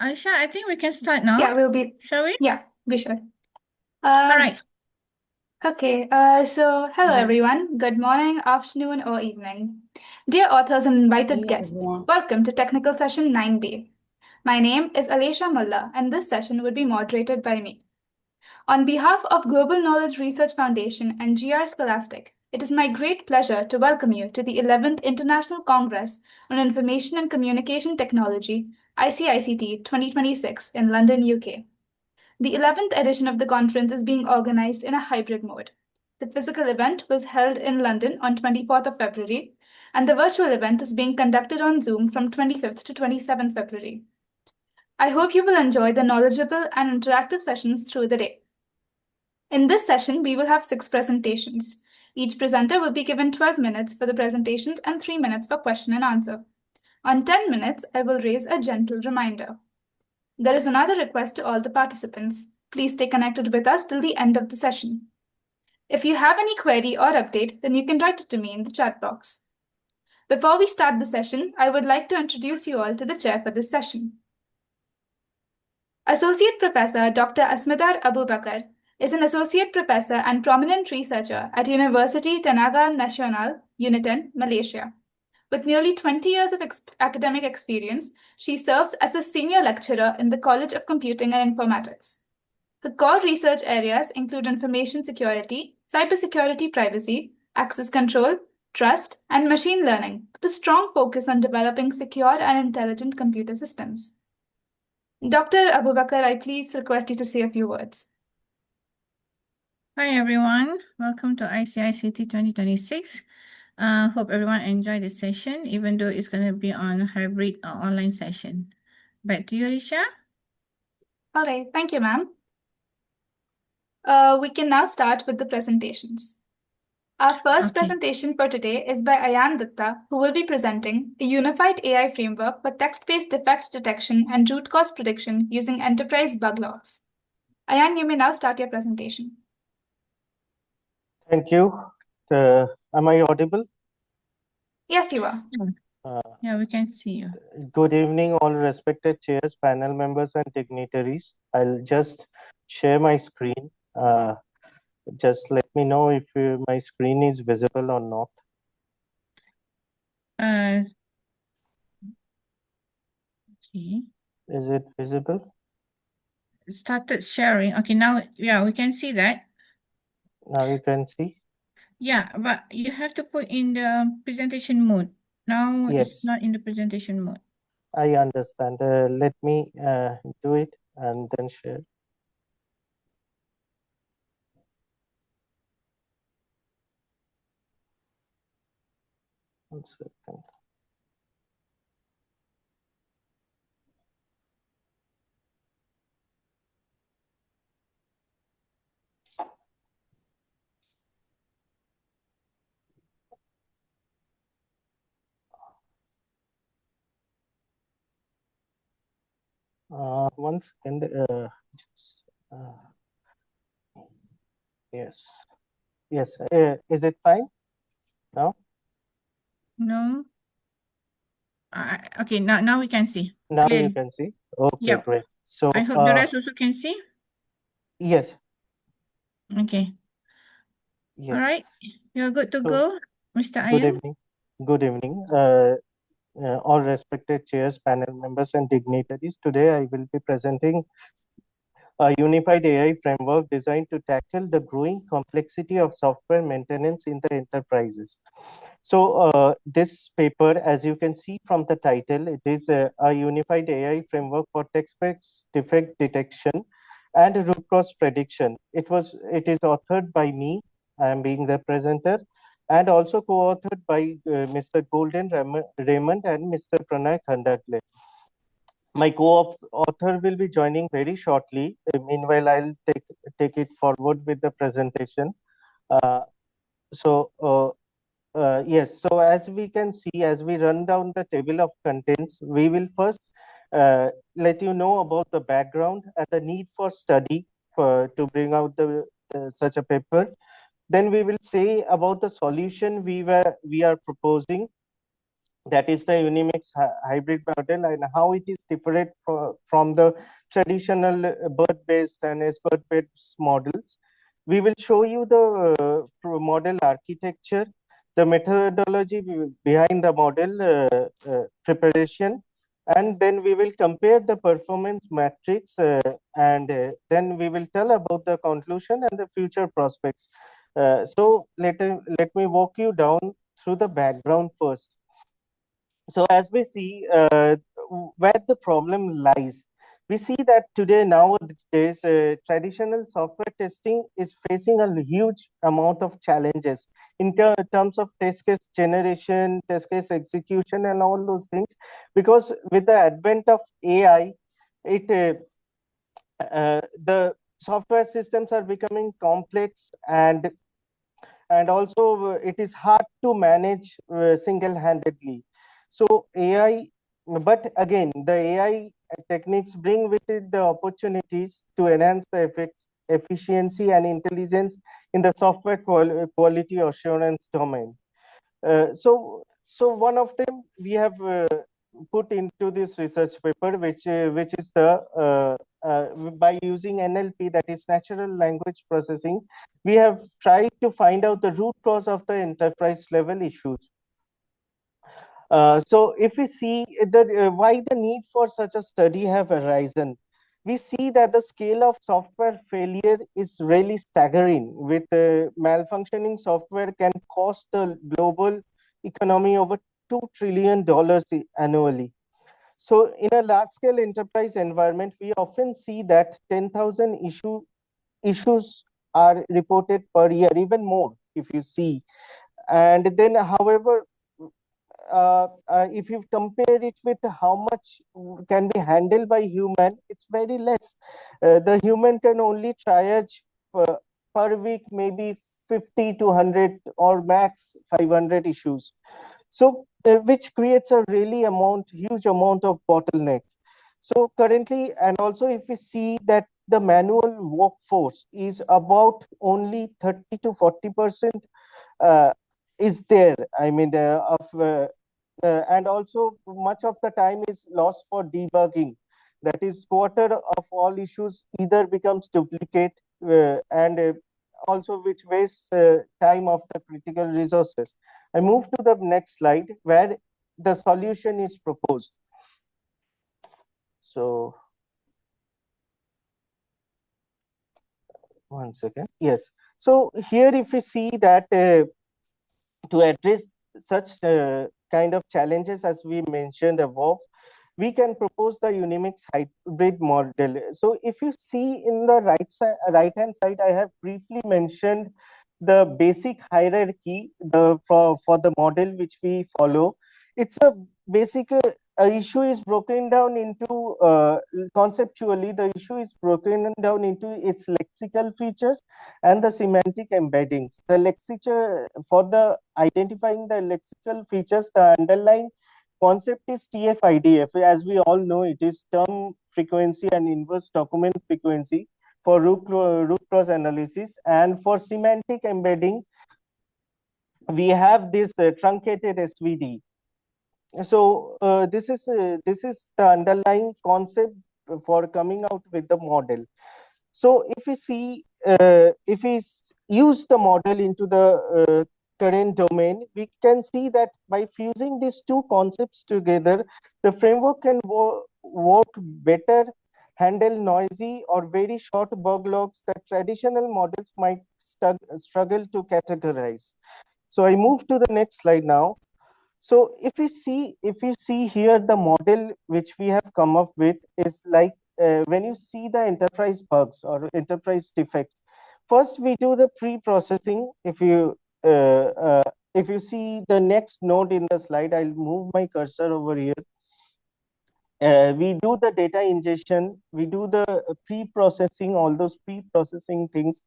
Aisha, I think we can start now. Yeah, Shall we? we should. All Um, right. okay, so hello everyone. Good morning, afternoon, or evening. Dear authors and invited guests, welcome to Technical Session 9B. My name is Alesha Mulla, and this session will be moderated by me. On behalf of Global Knowledge Research Foundation and GR Scholastic, it is my great pleasure to welcome you to the 11th International Congress on Information and Communication Technology, ICICT 2026 in London, UK. The 11th edition of the conference is being organized in a hybrid mode. The physical event was held in London on 24th of February, and the virtual event is being conducted on Zoom from 25th to 27th February. I hope you will enjoy the knowledgeable and interactive sessions through the day. In this session, we will have 6 presentations. Each presenter will be given 12 minutes for the presentations and 3 minutes for question and answer. On 10 minutes, I will raise a gentle reminder. There is another request to all the participants. Please stay connected with us till the end of the session. If you have any query or update, then you can write it to me in the chat box. Before we start the session, I would like to introduce you all to the chair for this session. Associate Professor Dr. Asmedar Abubakar is an associate professor and prominent researcher at University Tenaga Nasional, Uniten, Malaysia. With nearly 20 years of academic experience, she serves as a senior lecturer in the College of Computing and Informatics. Her core research areas include information security, cybersecurity privacy, access control, trust, and machine learning, with a strong focus on developing secure and intelligent computer systems. Dr. Abubakar, I please request you to say a few words. Hi, everyone. Welcome to ICICT 2026. Hope everyone enjoyed the session, even though it's going to be on a hybrid online session. Back to you, Alicia. All right, thank you, ma'am. We can now start with the presentations. Our first presentation for today is by Ayan Dutta, who will be presenting a unified AI framework for text-based defect detection and root cause prediction using enterprise bug logs. Ayan, you may now start your presentation. Thank you. Am I audible? Yes, you are. Yeah, we can see you. Good evening, all respected chairs, panel members, and dignitaries. I'll just share my screen. Just let me know if my screen is visible or not. Okay. Is it visible? Started sharing. Okay, now, yeah, we can see that. Now you can see? Yeah, but you have to put in the presentation mode. Now it's Yes, not in the presentation mode. I understand. Let me do it and then share. One second. One second. Yes. Yes. Is it fine now? No. Okay, now we can see. Now Clear. you can see. Okay, Yeah. great. So I hope the rest also can see. yes, Okay. yes. All right. You're good to So go, Mr. good Ayan. evening. Good evening. All respected chairs, panel members, and dignitaries. Today I will be presenting a unified AI framework designed to tackle the growing complexity of software maintenance in the enterprises. So this paper, as you can see from the title, it is a unified AI framework for text-based defect detection and root cause prediction. It is authored by me. I am being the presenter, and also co-authored by Mr. Golden Raymond and Mr. Pranay Khandagle. My co-author will be joining very shortly. Meanwhile, I'll take it forward with the presentation. Uh, yes, so as we can see, as we run down the table of contents, we will first let you know about the background and the need for study to bring out such a paper. Then we will say about the solution we are proposing that is the Unimix hybrid model, and how it is different from the traditional bird-based and S-bird-based models. We will show you the model architecture, the methodology behind the model preparation, and then we will compare the performance matrix, and then we will tell about the conclusion and the future prospects. So let me walk you down through the background first. So as we see where the problem lies, we see that today nowadays traditional software testing is facing a huge amount of challenges in terms of test case generation, test case execution, and all those things, because with the advent of AI, it the software systems are becoming complex, and also it is hard to manage single-handedly. So AI, but again, the AI techniques bring with it the opportunities to enhance the efficiency and intelligence in the software quality assurance domain. So one of them we have put into this research paper, which is the by using NLP, that is natural language processing, we have tried to find out the root cause of the enterprise level issues. So if we see why the need for such a study have arisen, we see that the scale of software failure is really staggering. With malfunctioning software can cost the global economy over $2 trillion annually. So in a large-scale enterprise environment, we often see that 10,000 issues are reported per year, even more if you see. And then, however, if you compare it with how much can be handled by human, it's very less. The human can only triage per week maybe 50 to 100 or max 500 issues. So which creates a really huge amount of bottleneck. So currently, and also if we see that the manual workforce is about only 30 to 40% is there. I mean, and also much of the time is lost for debugging. That is, quarter of all issues either becomes duplicate, and also which wastes time of the critical resources. I move to the next slide where the solution is proposed. So one second. Yes. So here, if we see that to address such kind of challenges as we mentioned above, we can propose the Unimix hybrid model. So if you see in the right hand side, I have briefly mentioned the basic hierarchy for the model which we follow. It's a basic issue is broken down into conceptually, the issue is broken down into its lexical features and the semantic embeddings. The lexical, for the identifying the lexical features, the underlying concept is TF-IDF. As we all know, it is term frequency and inverse document frequency for root cause analysis. And for semantic embedding, we have this truncated SVD. So this is the underlying concept for coming out with the model. So if we see, if we use the model into the current domain, we can see that by fusing these two concepts together, the framework can work better, handle noisy or very short bug logs that traditional models might struggle to categorize. So I move to the next slide now. So if you see here, the model which we have come up with is like when you see the enterprise bugs or enterprise defects, first we do the pre-processing. If you see the next node in the slide, I'll move my cursor over here. We do the data ingestion, we do the pre-processing, all those pre-processing things.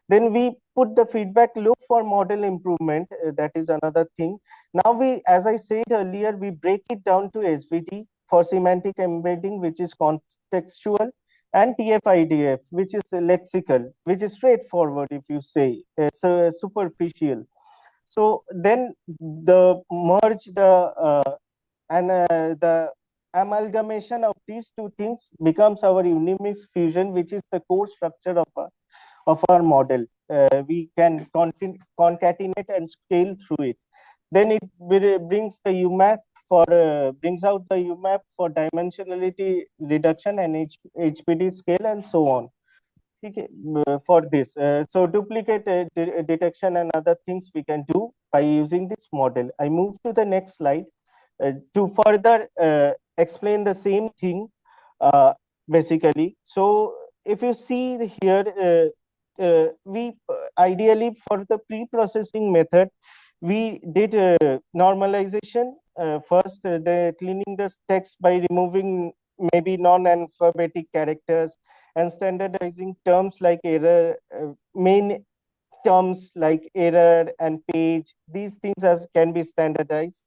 Then we put the feedback loop for model improvement. That is another thing. Now we, as I said earlier, we break it down to SVD for semantic embedding, which is contextual, and TF-IDF, which is lexical, which is straightforward, if you say. It's superficial. So then the merge the the amalgamation of these two things becomes our Unimix fusion, which is the core structure of our model. We can concatenate and scale through it. Then it brings the UMAP brings out the UMAP for dimensionality reduction and HPD scale and so on. Okay, for this. So duplicate detection and other things we can do by using this model. I move to the next slide to further explain the same thing basically. So if you see here, we ideally for the pre-processing method, we did normalization. First, the cleaning the text by removing maybe non-alphabetic characters and standardizing terms like error, main terms like error and page. These things can be standardized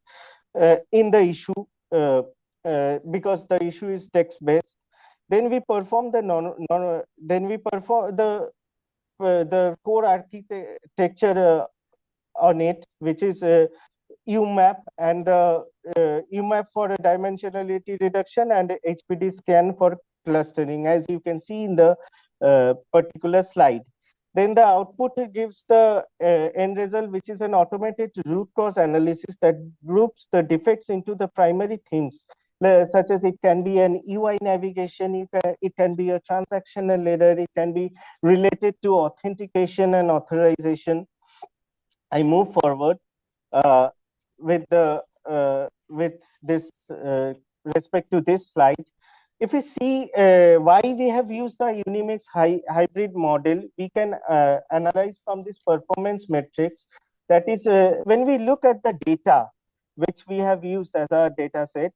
in the issue because the issue is text-based. Then we perform the the core architecture on it, which is UMAP and UMAP for dimensionality reduction and HPD scan for clustering, as you can see in the particular slide. Then the output gives the end result, which is an automated root cause analysis that groups the defects into the primary themes, such as it can be an UI navigation, it can be a transactional error, it can be related to authentication and authorization. I move forward uh, with this respect to this slide. If we see why we have used the Unimix hybrid model, we can analyze from this performance metrics. That is, when we look at the data which we have used as our data set,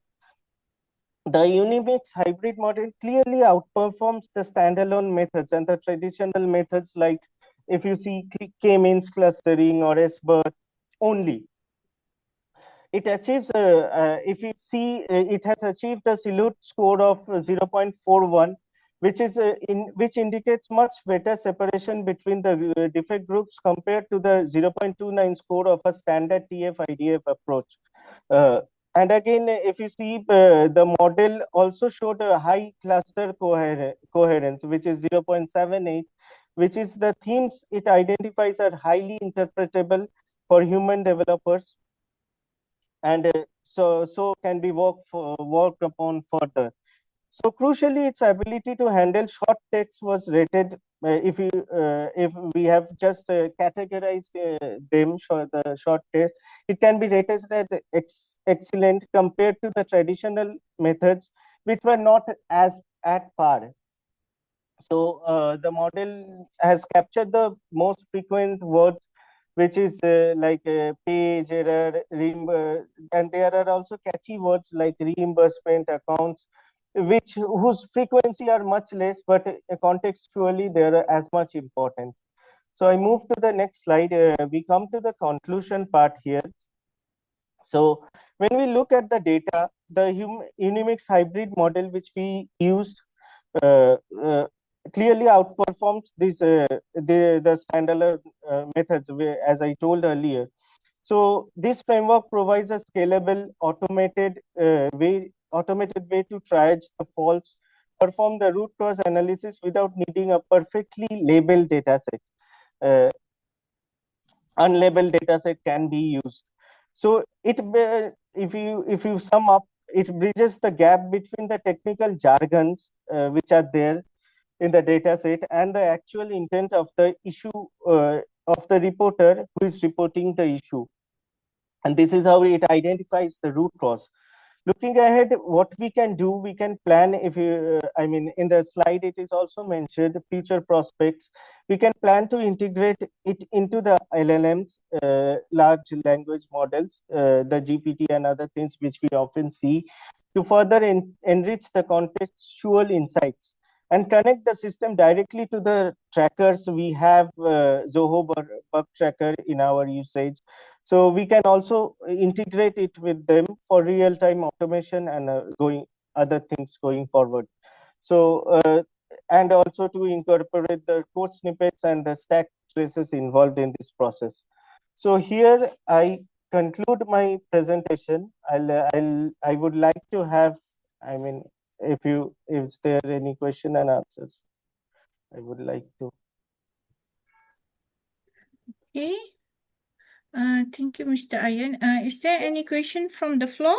the Unimix hybrid model clearly outperforms the standalone methods and the traditional methods like if you see k-means clustering or SBER only. It achieves, if you see, it has achieved a silhouette score of 0.41, which indicates much better separation between the defect groups compared to the 0.29 score of a standard TF-IDF approach. And again, if you see, the model also showed a high cluster coherence, which is 0.78, which is the themes it identifies are highly interpretable for human developers, and so can be worked upon further. So crucially, its ability to handle short text was rated. If we have just categorized the short text, it can be rated as excellent compared to the traditional methods, which were not as at par. So the model has captured the most frequent words, which is like page error, and there are also catchy words like reimbursement, accounts, whose frequency are much less, but contextually they are as much important. So I move to the next slide. We come to the conclusion part here. So when we look at the data, the Unimix hybrid model which we used uh, uh, clearly outperforms the standalone methods, as I told earlier. So this framework provides a scalable, automated way to triage the faults, perform the root cause analysis without needing a perfectly labeled dataset. Unlabeled dataset can be used. So if you sum up, it bridges the gap between the technical jargons which are there in the data set and the actual intent of the issue of the reporter who is reporting the issue. And this is how it identifies the root cause. Looking ahead, what we can do, we can plan. If you, I mean, in the slide, it is also mentioned future prospects. We can plan to integrate it into the LLMs, large language models, the GPT and other things which we often see, to further enrich the contextual insights and connect the system directly to the trackers. We have Zoho bug tracker in our usage. So we can also integrate it with them for real-time automation and other things going forward. So and also to incorporate the code snippets and the stack traces involved in this process. So here I conclude my presentation, I would like to have, I mean, if there are any question and answers, I would like to. Okay. Thank you, Mr. Ayan. Is there any question from the floor?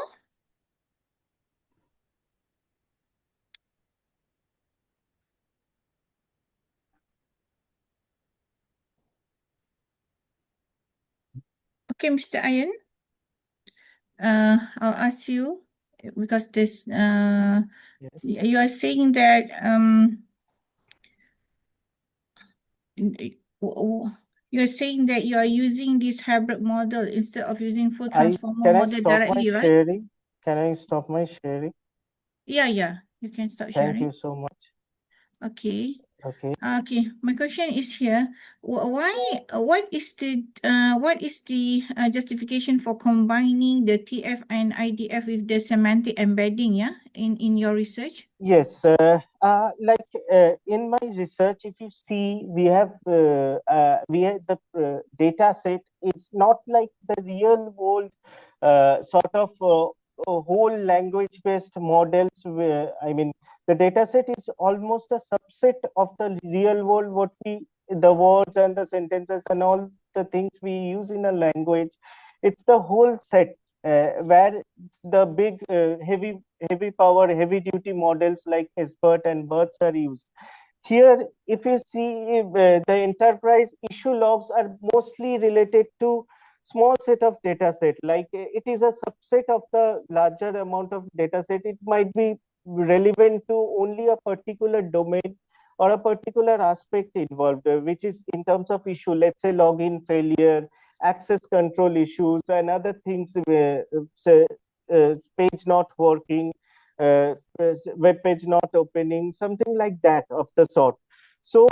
Okay, Mr. Ayan. I'll ask you because this Yes. you are saying that you are saying that you are using this hybrid model instead of using full transformer Can I model stop my directly, right? sharing? Can I stop my sharing? Yeah. You can start Thank sharing. you so much. Okay. Okay. Okay. My question is here. What is the justification for combining the TF and IDF with the semantic embedding, yeah, in your research? Yes, in my research, if you see, we have the data set is not like the real world sort of whole language based models. I mean, the data set is almost a subset of the real world, the words and the sentences and all the things we use in a language. It's the whole set where the big heavy power, heavy duty models like SBERT and BERTs are used. Here, if you see, the enterprise issue logs are mostly related to small set of data set. Like it is a subset of the larger amount of data set. It might be relevant to only a particular domain or a particular aspect involved, which is in terms of issue, let's say login failure, access control issues, and other things, say, page not working, web page not opening, something like that of the sort. So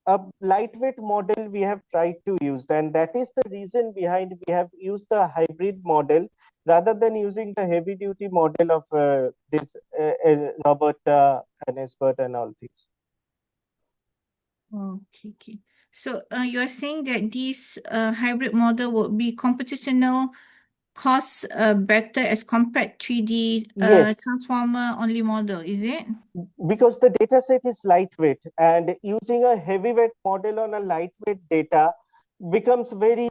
a lightweight model we have tried to use, and that is the reason behind we have used the hybrid model rather than using the heavy duty model of this Roberta and SBERT and all things. Okay. So you are saying that this hybrid model would be computational costs better as compared to the Yes, transformer only model, is it? because the data set is lightweight, and using a heavyweight model on a lightweight data becomes very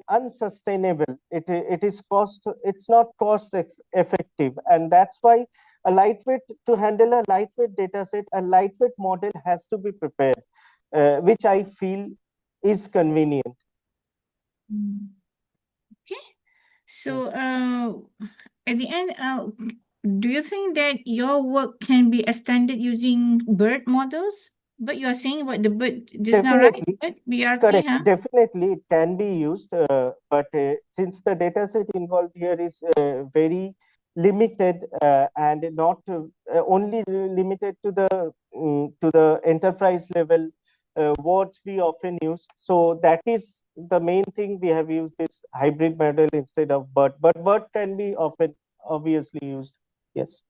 unsustainable. It's not cost effective, and that's why to handle a lightweight data set, a lightweight model has to be prepared, which I feel is convenient. Okay. So at the end, do you think that your work can be extended using BERT models? But you are saying about the BERT just now, right? Definitely. BERT, BRT, Correct. huh? Definitely, it can be used, but since the data set involved here is very limited and not only limited to the enterprise level words we often use, so that is the main thing we have used this hybrid model instead of BERT. But BERT can be often obviously used. Yes.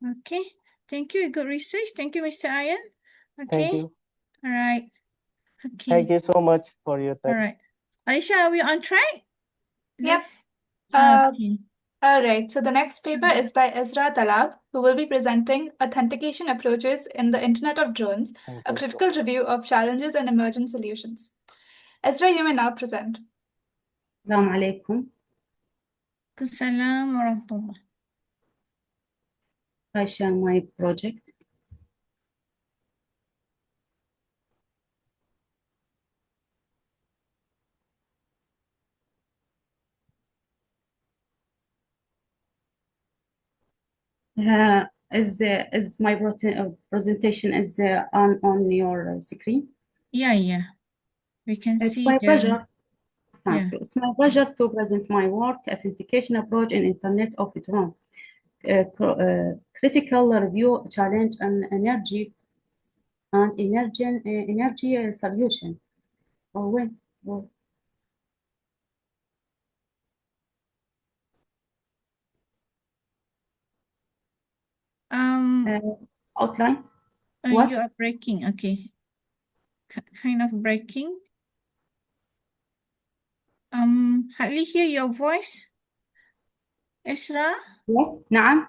Okay. Thank you. Good research. Thank you, Mr. Ayan. Thank Okay. you. All right. Thank Okay. you so much for your All time. right. Aisha, are we on track? Yep. Okay. All right. So the next paper is by Ezra Talab, who will be presenting Authentication Approaches in the Internet of Drones, a critical review of challenges and emergent solutions. Ezra, you may now present. السلام عليكم. Assalamu warahmatullah. I share my project. Is my presentation is on your screen? Yeah. We can It's see my the pleasure. Thank yeah. you. It's my pleasure to present my work, Authentication Approach in Internet of Drone, critical review challenge and energy solution. Oh, wait. Oh. Outline. What? You are breaking. Okay. Kind of breaking. Hardly hear your voice, Esra. Yes. نعم.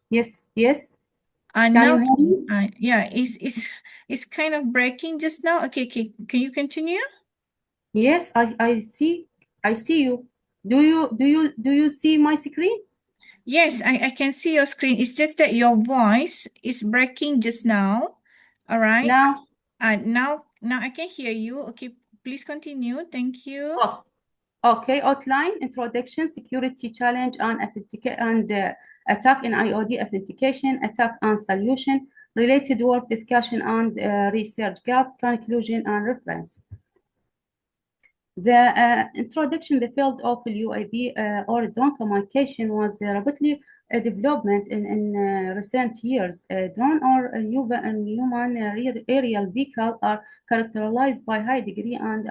Yes. Yes. Can Now, you hear me? yeah, it's kind of breaking just now. Okay, can you continue? Yes. I see. I see you. Do you see my screen? Yes, I can see your screen. It's just that your voice is breaking just now. All right. Now. Now I can hear you. Okay, please continue. Thank you. Oh, okay. Outline, introduction, security challenge, and attack in IoD authentication, attack and solution, related work discussion and research gap, conclusion and reference. The introduction, the field of UAV or drone communication was rapidly development in recent years. Drone or human aerial vehicle are characterized by high degree and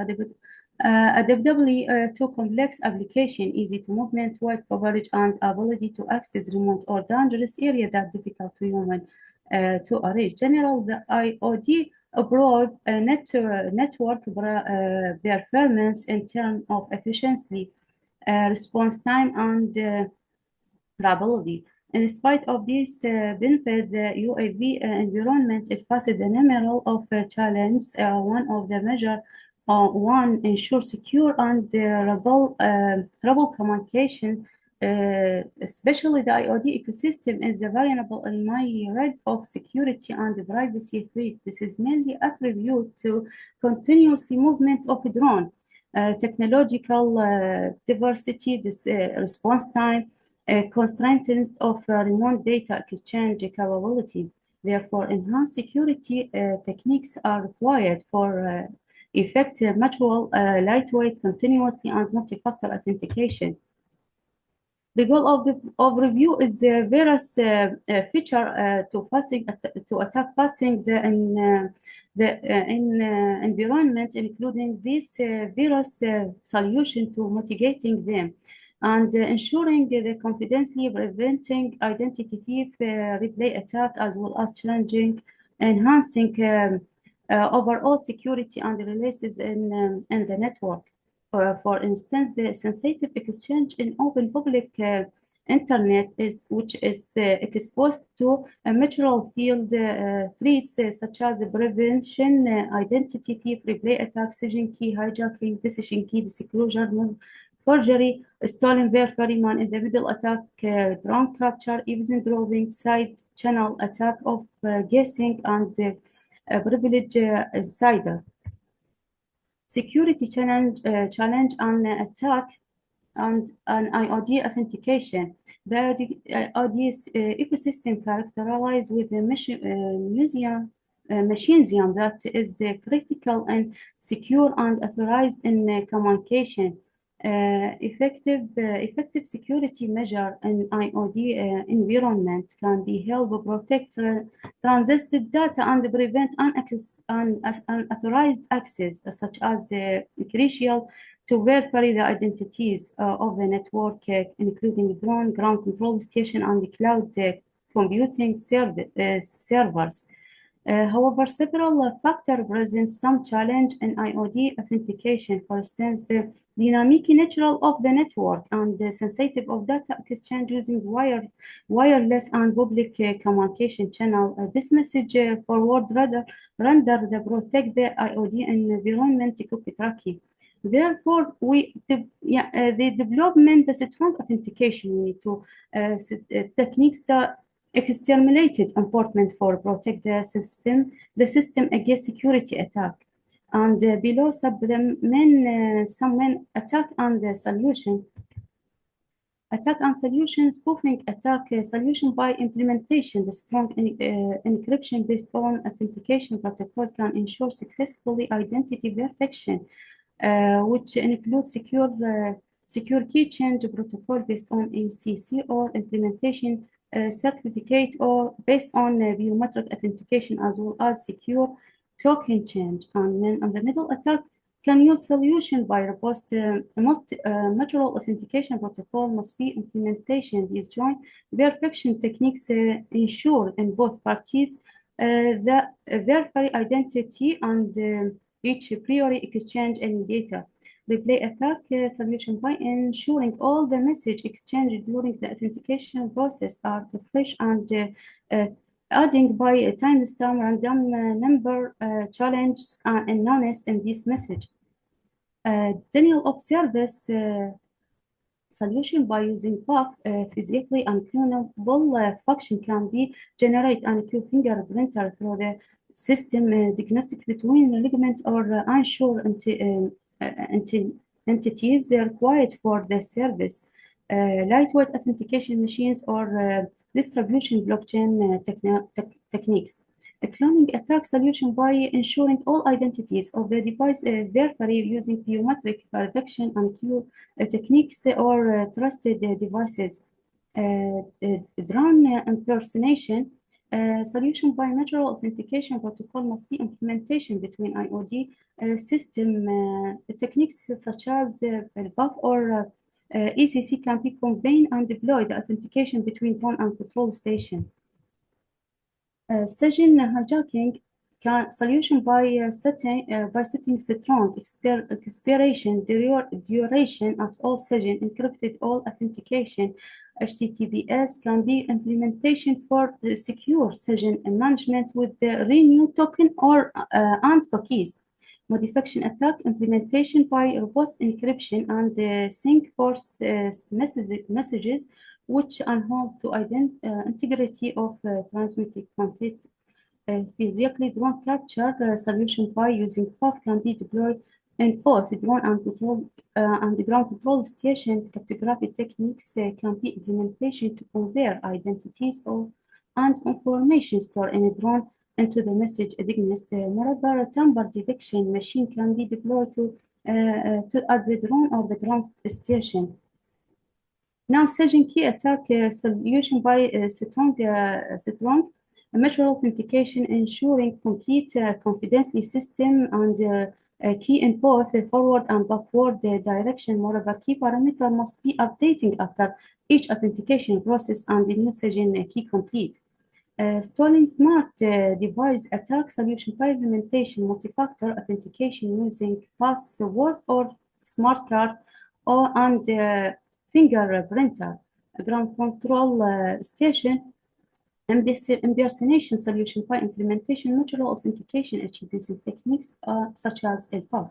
adaptability to complex application, easy to movement, wide coverage, and ability to access remote or dangerous area that difficult to human to reach. General, the IoD abroad network performance in terms of efficiency, response time, and reliability. In spite of this benefit, the UAV environment it faces a number of challenges. One of the measures one ensure secure and reliable communication, especially the IoD ecosystem is vulnerable in myriad of security and privacy threats. This is mainly attributed to continuously movement of drone, technological diversity, response time, constraints of remote data exchange capability. Therefore, enhanced security techniques are required for effective, mutual, lightweight, continuously, and multi-factor authentication. The goal of review is various feature to attack passing the environment, including these various solution to mitigating them, and ensuring the confidently preventing identity thief, replay attack, as well as challenging, enhancing overall security and releases in the network. For instance, the sensitive exchange in open public internet which is exposed to a material field threats such as prevention, identity thief, replay attacks, phishing key hijacking, decision key disclosure, forgery, stolen verify, man in the middle attack, drone capture, eavesdropping, side channel attack of guessing, and privilege insider. Security challenge and attack and an IoD authentication. The IoD ecosystem characterized with a machinesion that is critical and secure and authorized in communication. Effective security measure in IoD environment can be help protect transisted data and prevent unauthorized access, such as crucial to verify the identities of the network, including drone, ground control station, and cloud computing servers. However, several factors present some challenge in IoD authentication. For instance, the dynamic nature of the network and the sensitive of data exchange using wireless and public communication channel. This message forward render the protect the IoD environment cookie tracking. Therefore, the development the strong authentication we need to techniques that exterminated important for protect the system against security attack. And below some main attack and solution. Attack and solution spoofing attack solution by implementation. The strong encryption based on authentication protocol can ensure successfully identity verification, which includes secure key change protocol based on ACC or implementation certificate or based on biometric authentication, as well as secure token change. And then on the middle attack can use solution by robust multilateral authentication protocol must be implementation. These joint verification techniques ensure in both parties that verify identity and each priori exchange any data. replay attack solution by ensuring all the message exchanged during the authentication process are fresh and adding by a timestamp random number challenges and nonce in this message. Denial of service solution by using PUF, physically unclonable function can be generate and queue fingerprinter through the system diagnostic between ligament or unsure entities required for the service. Lightweight authentication machines or distribution blockchain techniques. A cloning attack solution by ensuring all identities of the device verify using biometric verification and queue techniques or trusted devices. Drone impersonation solution by natural authentication protocol must be implementation between IoT system techniques such as BUF or ECC can be combined and deploy the authentication between drone and control station. Session hijacking solution by setting strong expiration duration at all session, encrypted all authentication. HTTPS can be implementation for the secure session management with the renew token or and cookies. Modification attack implementation by robust encryption and sync force messages which enhance to integrity of transmitted content. Physically drone capture solution by using PUF can be deployed in both drone and ground control station. Cryptographic techniques can be implementation to convert identities and information stored in a drone into the message against. Moreover, a tamper detection machine can be deployed to at the drone or the ground station. Now, session key attack solution by strong mutual authentication, ensuring complete confidentiality system and key in both forward and backward direction. Moreover, key parameter must be updating after each authentication process and the new session key complete. Stolen smart device attack solution by implementation multi-factor authentication using password or smart card and fingerprinter. Ground control station impersonation solution by implementation natural authentication achieving techniques such as PUF.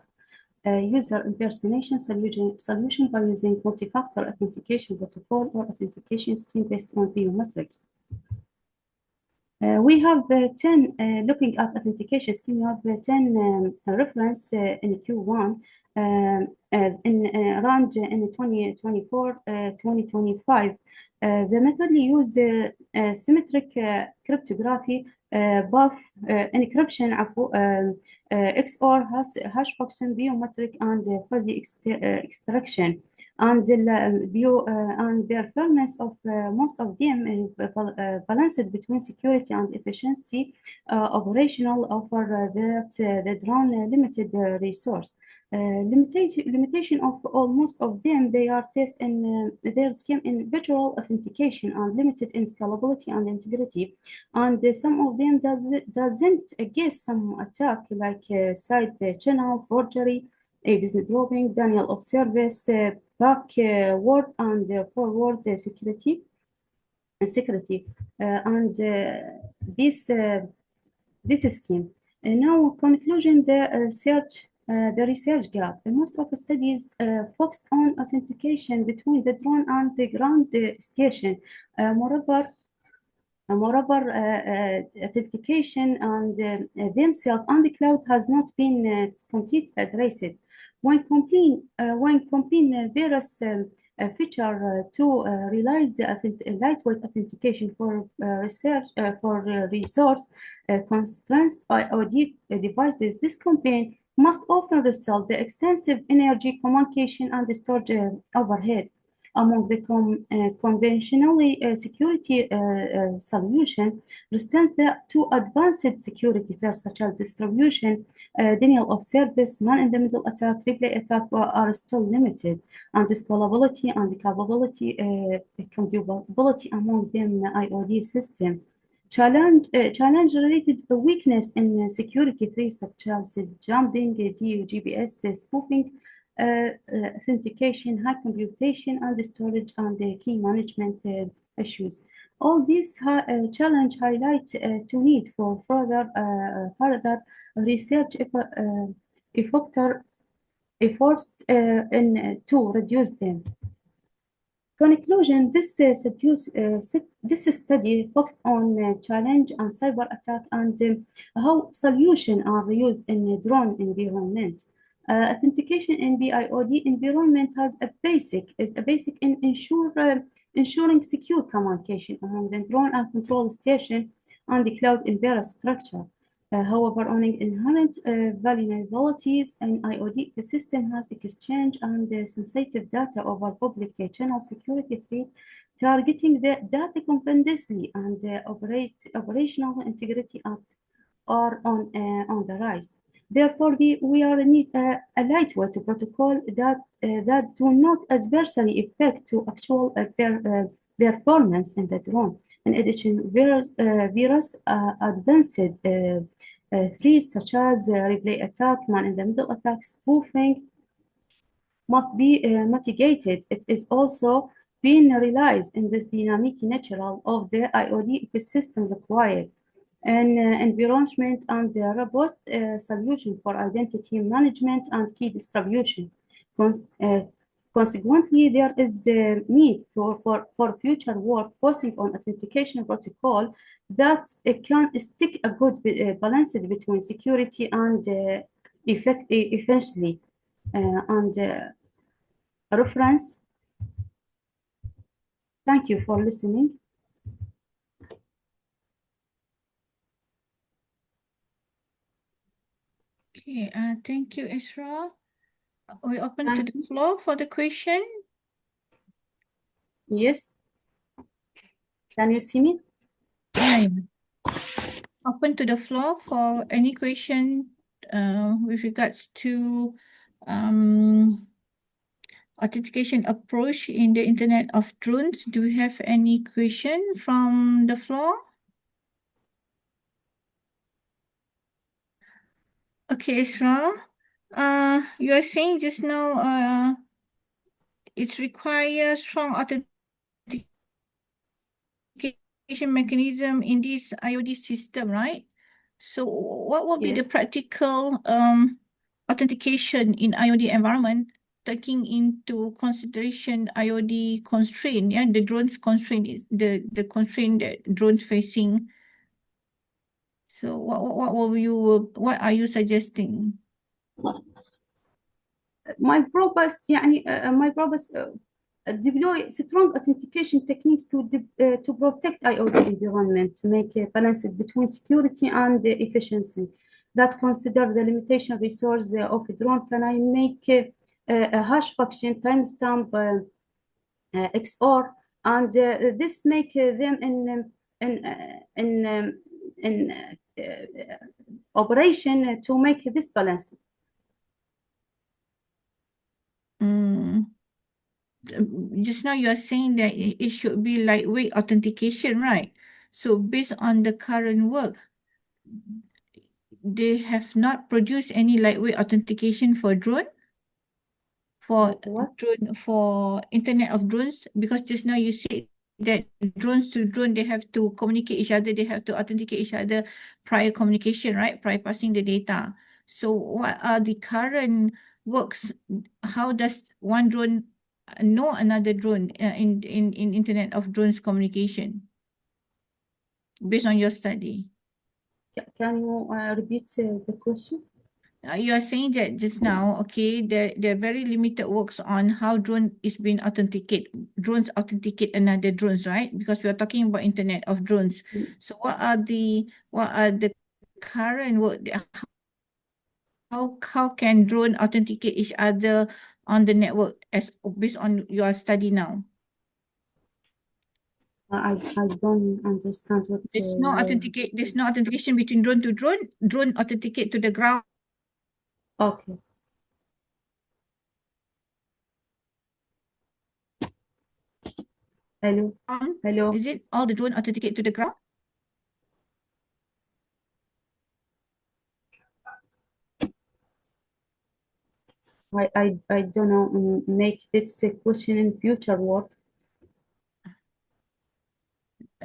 User impersonation solution by using multi-factor authentication protocol or authentication scheme based on biometrics. We have 10, looking at authentication scheme, we have 10 reference in Q1 in around in 2024, 2025. The method use symmetric cryptography, BUF, encryption, XOR, hash function, biometric, and fuzzy extraction. And the performance of most of them balanced between security and efficiency operational offer that the drone limited resource. Limitation of almost of them, they are tested in their scheme in virtual authentication and limited in scalability and integrity. And some of them doesn't against some attack like side channel forgery, visit dropping, denial of service, backward and forward security. And this scheme. Now, conclusion: the research gap. Most of the studies focused on authentication between the drone and the ground station. Moreover, authentication and themselves on the cloud has not been completely addressed. When comparing various feature to realize lightweight authentication for resource constraints by audit devices, this campaign must often result the extensive energy, communication, and storage overhead. Among the conventionally security solution, response to advanced security threats such as distribution, denial of service, man-in-the-middle attack, replay attack are still limited, and the scalability and the compatibility among them IoT system. Challenge related to weakness in security threats such as jumping, GPS spoofing, authentication, high computation, and storage, and key management issues. All these challenge highlight to need for further research efforts to reduce them. Conclusion: this study focused on challenge and cyber attack and how solutions are used in a drone environment. Authentication in BIOD environment is a basic in ensuring secure communication among the drone and control station and the cloud infrastructure. However, owning inherent vulnerabilities in IoD ecosystem has exchange and sensitive data over public channel security threat, targeting the data confidentiality and operational integrity are on the rise. Therefore, we are need a lightweight protocol that do not adversely affect to actual performance in the drone. In addition, advanced threats such as replay attack, man-in-the-middle attack, spoofing must be mitigated. It is also being realized in this dynamic nature of the IoD ecosystem required an environment and a robust solution for identity management and key distribution. Consequently, there is the need for future work focusing on authentication protocol that can stick a good balance between security and efficiency and reference. Thank you for listening. Okay, thank you, Isra. We open to the floor for the question. Yes. Can you see me? Yeah. Open to the floor for any question with regards to authentication approach in the Internet of Drones. Do we have any question from the floor? Okay, Isra. You are saying just now it requires strong authentication mechanism in this IoD system, right? So what will be the practical authentication in IoD environment, taking into consideration IoD constraint, yeah, the drones constraint is the constraint that drones facing. So what are you suggesting? My purpose deploy strong authentication techniques to protect IoT environment, make a balance between security and efficiency. That consider the limitation resource of a drone. Can I make a hash function timestamp XOR, and this make them in operation to make this balance. Just now you are saying that it should be lightweight authentication, right? So based on the current work, they have not produced any lightweight authentication for drone? For Internet of Drones, because just now you said that drones to drone, they have to communicate each other, they have to authenticate each other prior communication, right? Prior passing the data. So what are the current works? How does one drone know another drone in Internet of Drones communication based on your study? Can you repeat the question? You are saying that just now, okay, there are very limited works on how drones authenticate another drones, right? Because we are talking about Internet of Drones. So what are the current work? How can drone authenticate each other on the network as based on your study now? I don't understand what. There's no authentication between drone to drone. Drone authenticate to the ground. Okay. Hello. Hello. Is it all the drone authenticate to the ground? I don't know, make this question in future work.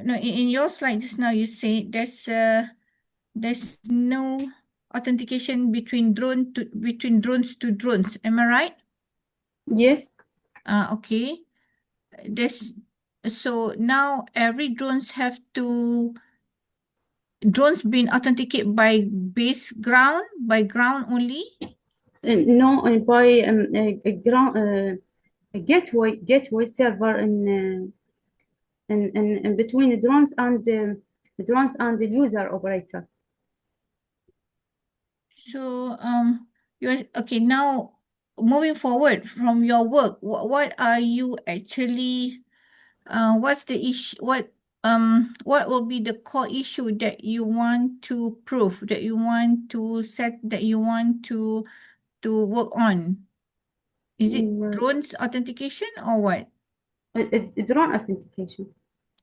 No, in your slide just now, you say there's no authentication between drones to drones. Am I right? Yes, Okay. There's so now every drones being authenticated by by ground only. no, by a ground a gateway server in between the drones and the user operator. So okay, now moving forward from your work, what are you actually what's the issue, what will be the core issue that you want to prove, that you want to set, that you want to work on? Is it drones authentication or what? Drone authentication.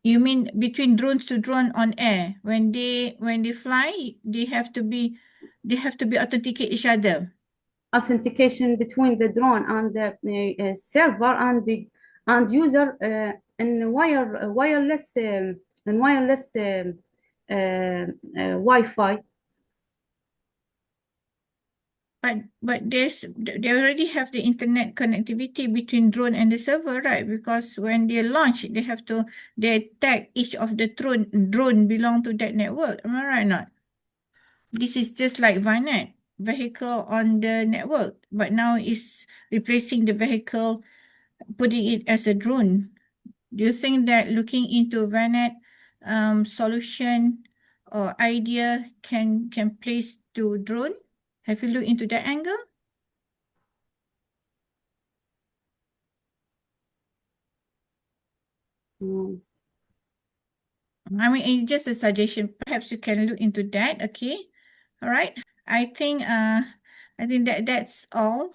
You mean between drones to drone on air, when they fly, they have to be authenticate each other. Authentication between the drone and the server and user in wireless Wi-Fi. But they already have the internet connectivity between drone and the server, right? Because when they launch, they tag each of the drone belong to that network. Am I right or not? This is just like VANET, vehicle on the network, but now it's replacing the vehicle, putting it as a drone. Do you think that looking into VANET solution or idea can place to drone? Have you looked into that angle? I mean, it's just a suggestion. Perhaps you can look into that. Okay. All right. I think that's all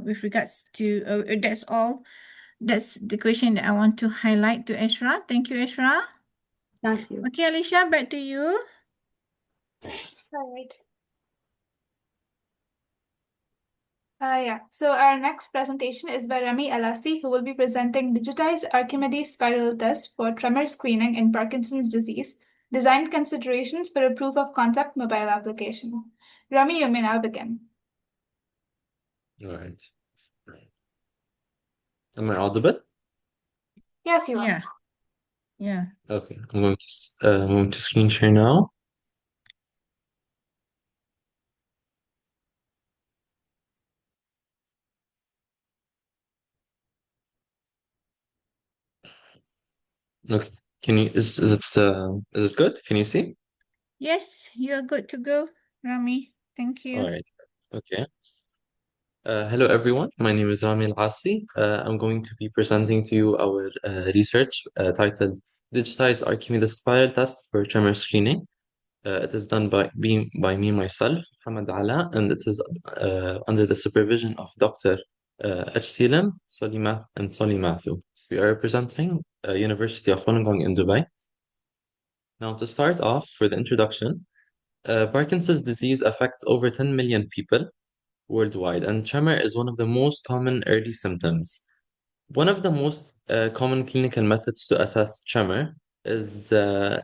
with regards to that's all. That's the question that I want to highlight to Esra. Thank you, Esra. Thank you. Okay, Alicia, back to you. All right. Yeah, so our next presentation is by Rami Alassi, who will be presenting digitized Archimedes spiral test for tremor screening in Parkinson's disease, designed considerations for a proof of concept mobile application. Rami, you may now begin. All right. Am I audible? Yes, you are. Yeah. Yeah. Okay, I'm going to screen share now. Okay, is it good? Can you see? Yes, you're good to go, Rami. Thank you. All right. Okay. Hello everyone. My name is Rami Al-Assi. I'm going to be presenting to you our research titled Digitized Archimedes Spiral Test for Tremor Screening. It is done by me myself, Hamad Ala, and it is under the supervision of Dr. H. Selim, Solimath, and Solimathu. We are representing University of Wollongong in Dubai. Now, to start off, for the introduction, Parkinson's disease affects over 10 million people worldwide, and tremor is one of the most common early symptoms. One of the most common clinical methods to assess tremor is the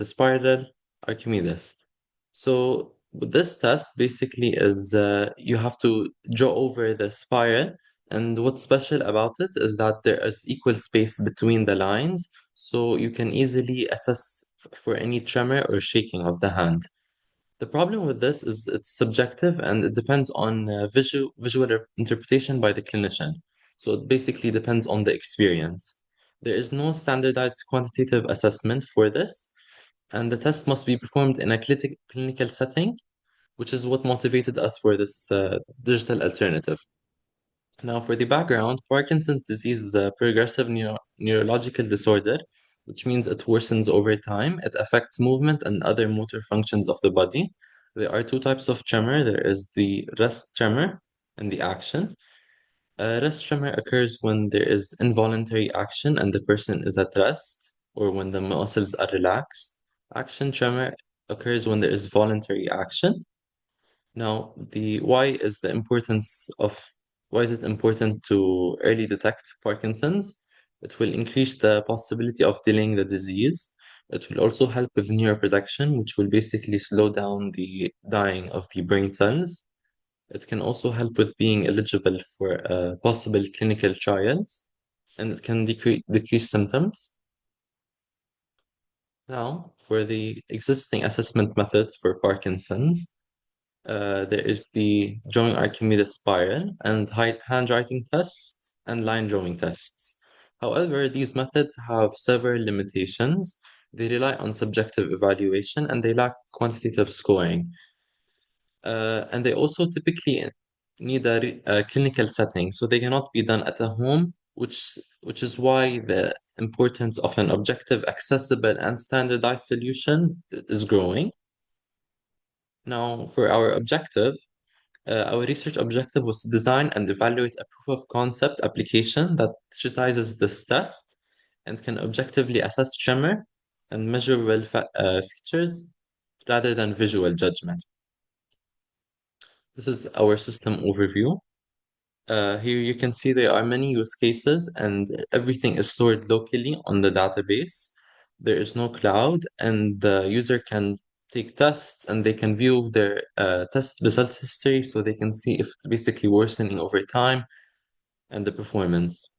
spiral Archimedes. So this test basically is you have to draw over the spiral, and what's special about it is that there is equal space between the lines, so you can easily assess for any tremor or shaking of the hand. The problem with this is it's subjective and it depends on visual interpretation by the clinician. So it basically depends on the experience. There is no standardized quantitative assessment for this, and the test must be performed in a clinical setting, which is what motivated us for this digital alternative. Now, for the background, Parkinson's disease is a progressive neurological disorder, which means it worsens over time. It affects movement and other motor functions of the body. There are two types of tremor. There is the rest tremor and the action. Rest tremor occurs when there is involuntary action and the person is at rest, or when the muscles are relaxed. Action tremor occurs when there is voluntary action. Now, why is it important to early detect Parkinson's? It will increase the possibility of delaying the disease. It will also help with neuroprotection, which will basically slow down the dying of the brain cells. It can also help with being eligible for possible clinical trials, and it can decrease symptoms. Now, for the existing assessment methods for Parkinson's, there is the drawing Archimedes spiral and handwriting tests and line drawing tests. However, these methods have several limitations. They rely on subjective evaluation and they lack quantitative scoring. And they also typically need a clinical setting, so they cannot be done at a home, which is why the importance of an objective, accessible, and standardized solution is growing. Now, for our research objective was to design and evaluate a proof of concept application that digitizes this test and can objectively assess tremor and measurable features rather than visual judgment. This is our system overview. Here you can see there are many use cases and everything is stored locally on the database. There is no cloud and the user can take tests and they can view their test results history so they can see if it's basically worsening over time and the performance.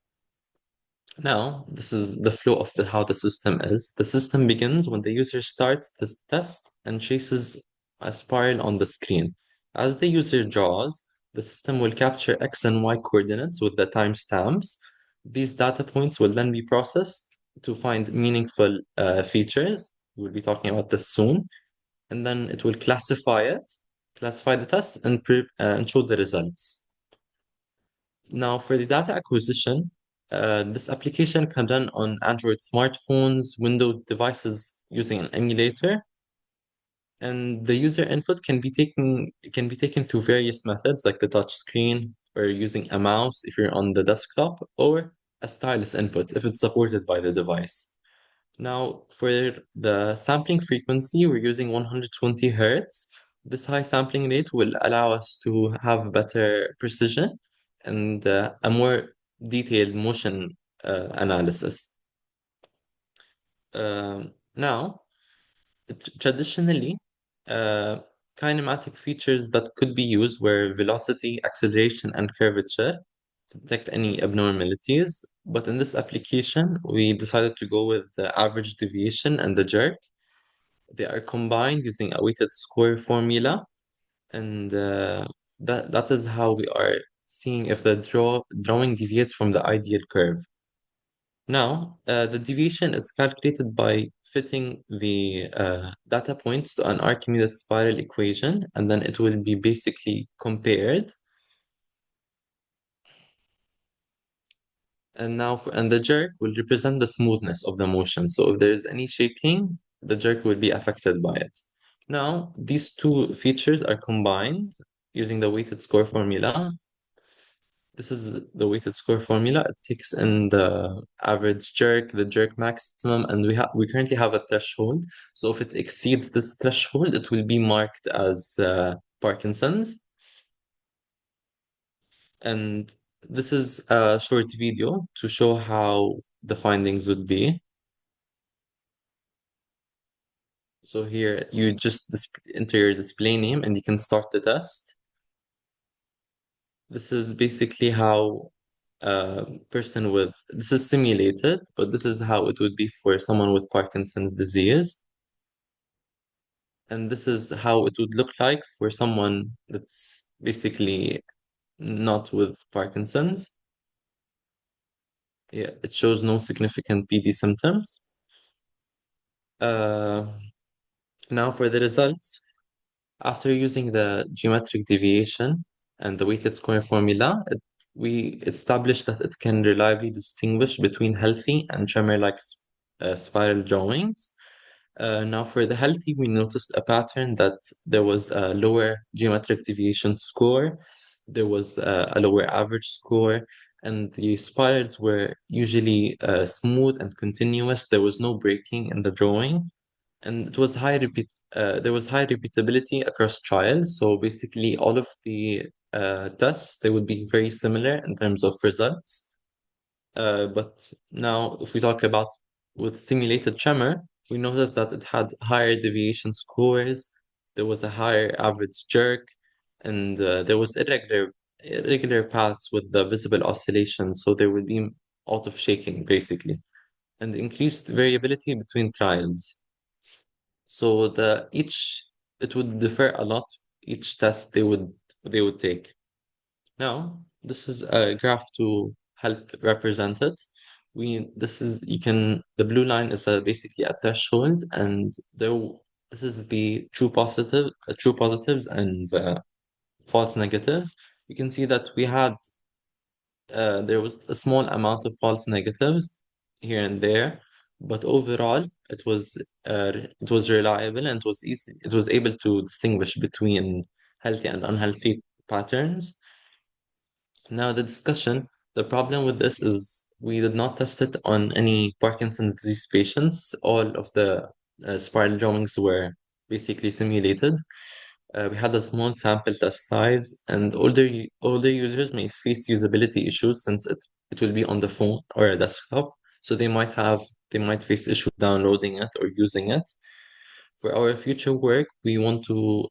Now, this is the flow of how the system is. The system begins when the user starts this test and chases a spiral on the screen. As the user draws, the system will capture X and Y coordinates with the timestamps. These data points will then be processed to find meaningful features. We'll be talking about this soon. And then it will classify the test, and show the results. Now, for the data acquisition, this application can run on Android smartphones, Windows devices using an emulator, and the user input can be taken through various methods like the touch screen or using a mouse if you're on the desktop, or a stylus input if it's supported by the device. Now, for the sampling frequency, we're using 120 Hertz. This high sampling rate will allow us to have better precision and a more detailed motion analysis. Now, traditionally, kinematic features that could be used were velocity, acceleration, and curvature to detect any abnormalities. But in this application, we decided to go with the average deviation and the jerk. They are combined using a weighted score formula, and that is how we are seeing if the drawing deviates from the ideal curve. Now, the deviation is calculated by fitting the data points to an Archimedes spiral equation, and then it will be basically compared. And the jerk will represent the smoothness of the motion. So if there is any shaking, the jerk will be affected by it. Now, these two features are combined using the weighted score formula. This is the weighted score formula. It takes in the average jerk, the jerk maximum, and we currently have a threshold. So if it exceeds this threshold, it will be marked as Parkinson's. And this is a short video to show how the findings would be. So here you just enter your display name and you can start the test. This is basically how this is simulated, but this is how it would be for someone with Parkinson's disease. And this is how it would look like for someone that's basically not with Parkinson's. Yeah, it shows no significant PD symptoms. Now for the results. After using the geometric deviation and the weighted scoring formula, we established that it can reliably distinguish between healthy and tremor-like spiral drawings. Now, for the healthy, we noticed a pattern that there was a lower geometric deviation score, there was a lower average score, and the spirals were usually smooth and continuous. There was no breaking in the drawing. and there was high repeatability across trials. So basically, all of the tests, they would be very similar in terms of results. But now, if we talk about with stimulated tremor, we noticed that it had higher deviation scores. There was a higher average jerk, and there was irregular paths with the visible oscillations. So there would be out of shaking, basically, and increased variability between trials. So it would differ a lot each test they would take. Now, this is a graph to help represent it. The blue line is basically a threshold, and this is the true positives and false negatives. You can see that there was a small amount of false negatives here and there, but overall it was reliable, and it was able to distinguish between healthy and unhealthy patterns. Now, the problem with this is we did not test it on any Parkinson's disease patients. All of the spiral drawings were basically simulated. We had a small sample test size, and older users may face usability issues since it will be on the phone or a desktop. So they might face issues downloading it or using it. For our future work, we want to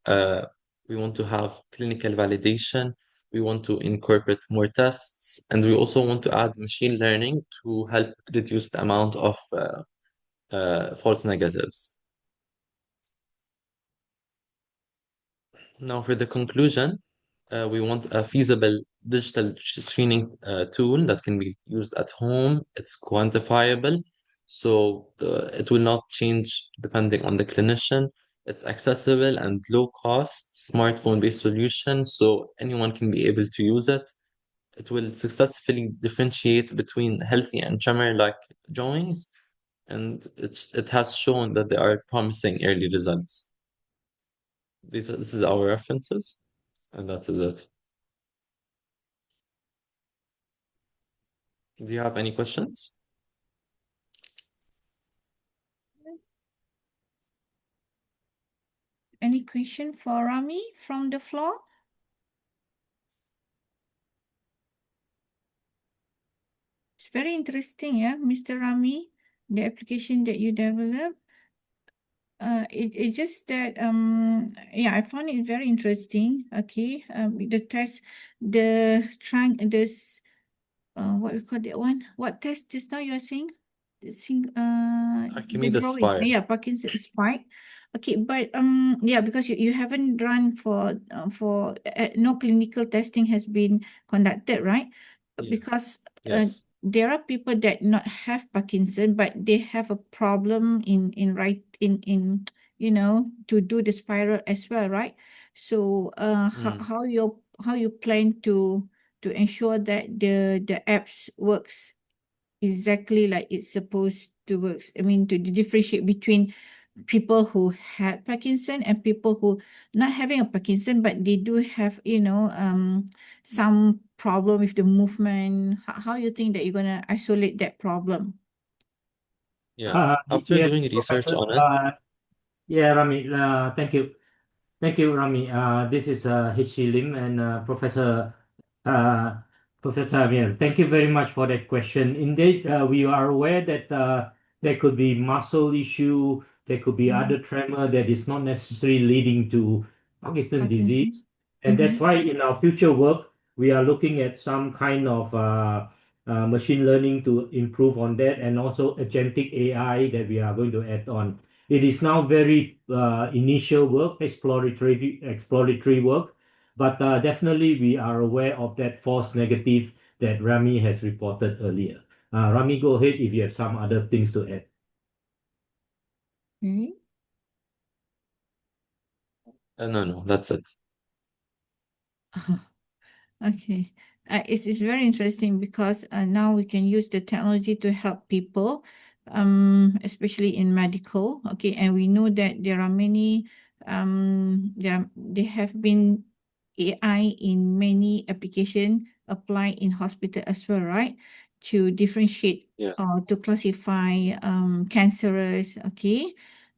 have clinical validation. We want to incorporate more tests, and we also want to add machine learning to help reduce the amount of false negatives. Now, for the conclusion, we want a feasible digital screening tool that can be used at home. It's quantifiable, so it will not change depending on the clinician. It's accessible and low cost, smartphone-based solution, so anyone can be able to use it. It will successfully differentiate between healthy and tremor-like drawings, and it has shown that there are promising early results. This is our references, and that is it. Do you have any questions? Any question for Rami from the floor? It's very interesting, yeah, Mr. Rami, the application that you developed. It's just that yeah, I found it very interesting. Okay, the test, this what we call that one? What test just now you are saying? The Archimedes drawing. spiral. Yeah, Parkinson's spike. Okay, but yeah, because you haven't run for no clinical testing has been conducted, right? Yeah. Because Yes. there are people that not have Parkinson, but they have a problem in you know, to do the spiral as well, right? So how you plan to ensure that the apps works exactly like it's supposed to work. I mean, to differentiate between people who had Parkinson and people who not having a Parkinson, but they do have, you know, some problem with the movement. How you think that you're gonna isolate that problem? Yeah. After Yes, doing research Professor. on it, Yeah, Rami. Thank you. Thank you, Rami. This is Hishi Lim and uh, Professor Amir. Thank you very much for that question. Indeed, we are aware that there could be muscle issue, there could be other tremor that is not necessarily leading to Parkinson's disease. And that's why in our future work, we are looking at some kind of machine learning to improve on that, and also agentic AI that we are going to add on. It is now very initial work, exploratory work, but definitely we are aware of that false negative that Rami has reported earlier. Rami, go ahead if you have some other things to add. no, that's it. Okay. It's very interesting because now we can use the technology to help people, especially in medical. Okay, and we know that there are many, there have been AI in many application applied in hospital as well, right? To differentiate Yeah. or to classify cancerous, okay,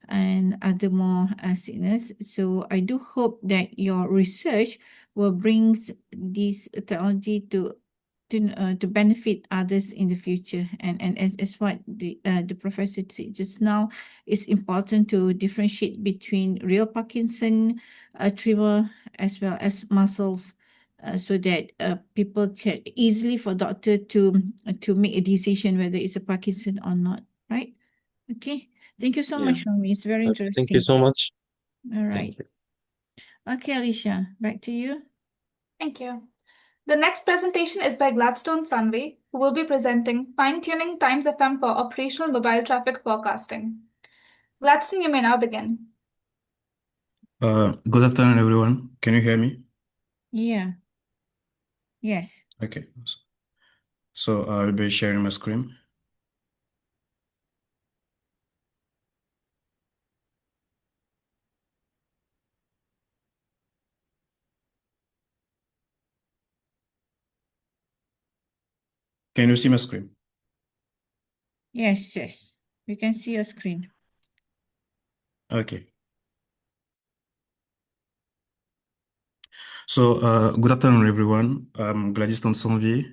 and other more sickness. So I do hope that your research will bring this technology to benefit others in the future. And as what the professor said just now, it's important to differentiate between real Parkinson tremor as well as muscles, so that people can easily for doctor to make a decision whether it's a Parkinson or not, right? Okay. Thank you so Yeah. much, Romy. It's very Okay, thank you interesting. so much. All right. Thank you. Okay, Alicia, back to you. Thank you. The next presentation is by Gladstone Sunway, who will be presenting Fine-Tuning Times FM for Operational Mobile Traffic Forecasting. Gladstone, you may now begin. Good afternoon, everyone. Can you hear me? Yeah. Yes. Okay. So I'll be sharing my screen. Can you see my screen? Yes, yes. We can see your screen. Okay. So good afternoon, everyone. I'm Gladstone Sunway.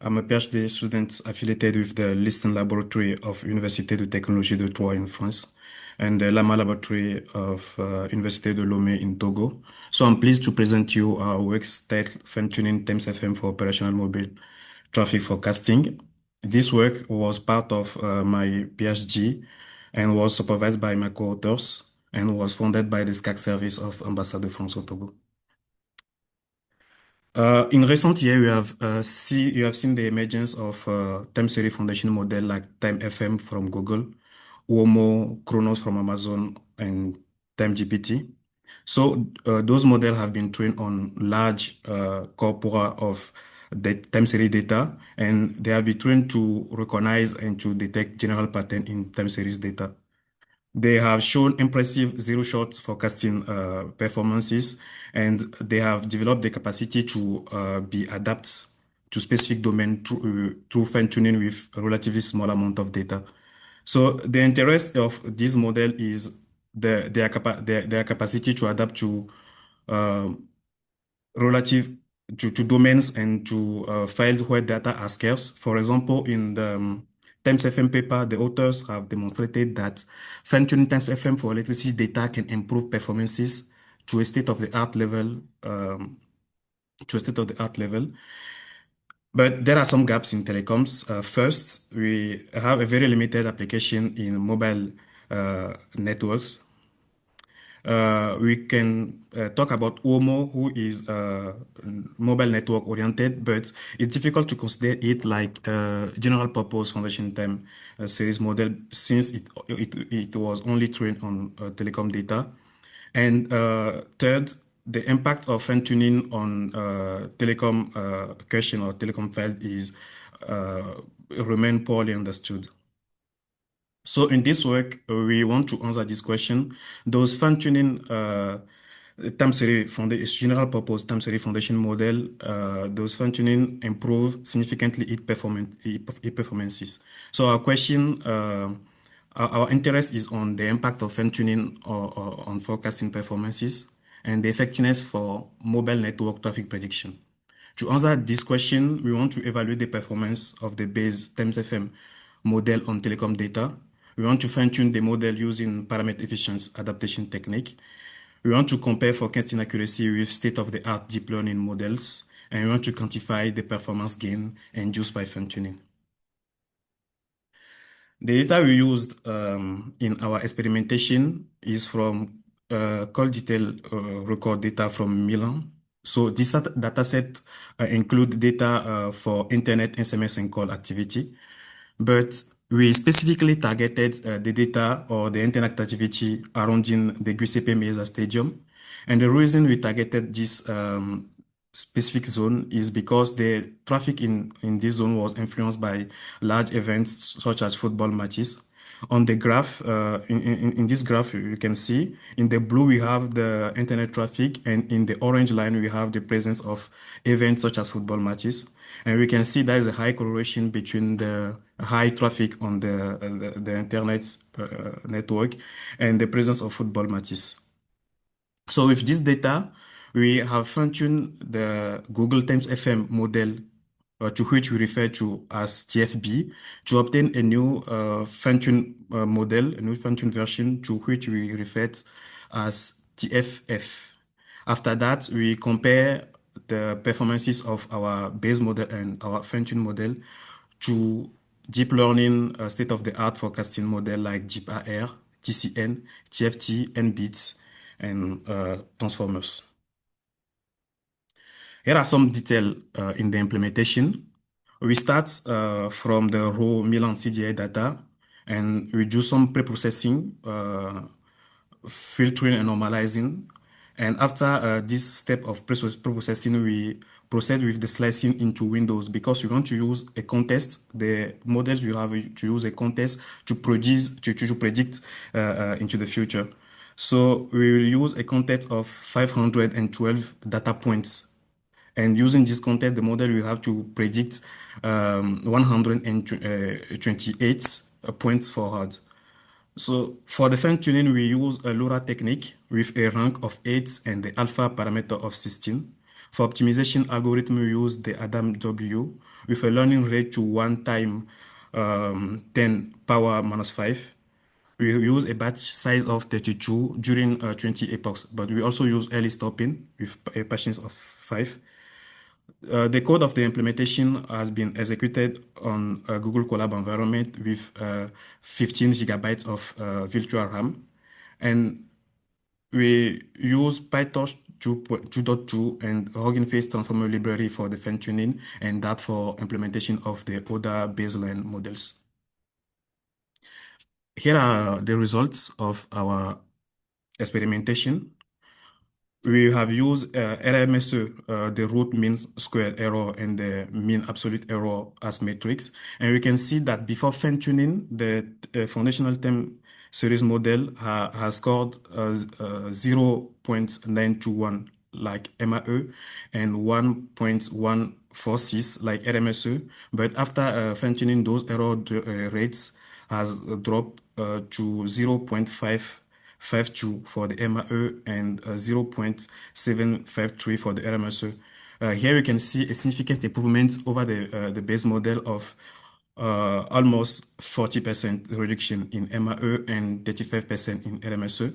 I'm a PhD student affiliated with the Liston Laboratory of Université de Technologie de Troyes in France and the Lama Laboratory of Université de Lomé in Togo. So I'm pleased to present you our work titled Fine-Tuning Thames FM for Operational Mobile Traffic Forecasting. This work was part of my PhD and was supervised by my co-authors and was funded by the SCAC service of Ambassade de France au Togo. In recent years, you have seen the emergence of time series foundation model like Time FM from Google, Waymo, Chronos from Amazon, and Time GPT. So those models have been trained on large corpora of the time series data, and they have been trained to recognize and to detect general pattern in time series data. They have shown impressive zero-shot forecasting performances, and they have developed the capacity to be adapted to specific domain through fine-tuning with a relatively small amount of data. So the interest of this model is their capacity to adapt to uh, relative to domains and to files where data are scarce. For example, in the Times FM paper, the authors have demonstrated that fine-tuning Times FM for electricity data can improve performances to a state-of-the-art level. But there are some gaps in telecoms. First, we have a very limited application in mobile networks. We can talk about Waymo, who is mobile network oriented, but it's difficult to consider it like a general purpose foundation time series model since it was only trained on telecom data. And third, the impact of fine tuning on telecom question or telecom field is remain poorly understood. So in this work, we want to answer this question. Does fine-tuning time series general purpose time series foundation model, does fine-tuning improve significantly its performances? So our question, our interest is on the impact of fine-tuning or on forecasting performances and the effectiveness for mobile network traffic prediction. To answer this question, we want to evaluate the performance of the base Thames FM model on telecom data. We want to fine-tune the model using parameter efficiency adaptation technique. We want to compare forecasting accuracy with state-of-the-art deep learning models, and we want to quantify the performance gain induced by fine-tuning. The data we used in our experimentation is from call detail record data from Milan. So this data set include data for internet, SMS, and call activity. But we specifically targeted the data or the internet activity surrounding the Giuseppe Meazza Stadium. And the reason we targeted this specific zone is because the traffic in this zone was influenced by large events such as football matches. On the graph, in this graph, you can see in the blue we have the internet traffic, and in the orange line we have the presence of events such as football matches. And we can see there is a high correlation between the high traffic on the internet network and the presence of football matches. So with this data, we have fine-tuned the Google Times FM model, to which we refer to as TFB, to obtain a new fine-tuned model, a new fine-tuned version, to which we refer as TFF. After that, we compare the performances of our base model and our fine-tuned model to deep learning state-of-the-art forecasting model like DeepAR, TCN, TFT, and BITS, and transformers. Here are some detail in the implementation. We start from the raw Milan CDI data, and we do some pre-processing, filtering and normalizing. And after this step of pre-processing, we proceed with the slicing into windows, because we want to use a context. The models we have to use a context to predict into the future. So we will use a context of 512 data points. And using this context, the model will have to predict 128 points forward. So for the fine tuning, we use a LoRa technique with a rank of 8 and the alpha parameter of 16. For optimization algorithm, we use the ADAM-W with a learning rate to 1 time 10 power minus 5. We use a batch size of 32 during 20 epochs, but we also use early stopping with a patience of 5. The code of the implementation has been executed on a Google Colab environment with 15 gigabytes of virtual RAM. And we use PyTorch 2.2 and Hugging Face Transformer library for the fine tuning, and that for implementation of the other baseline models. Here are the results of our experimentation. We have used RMSE, the root mean squared error and the mean absolute error as metrics. And we can see that before fine-tuning, the foundational term series model has scored 0.921 like MAE and 1.146 like RMSE. But after fine-tuning, those error rates has dropped to 0.552 for the MAE and 0.753 for the RMSE. Here we can see a significant improvement over the base model of almost 40% reduction in MAE and 35% in RMSE.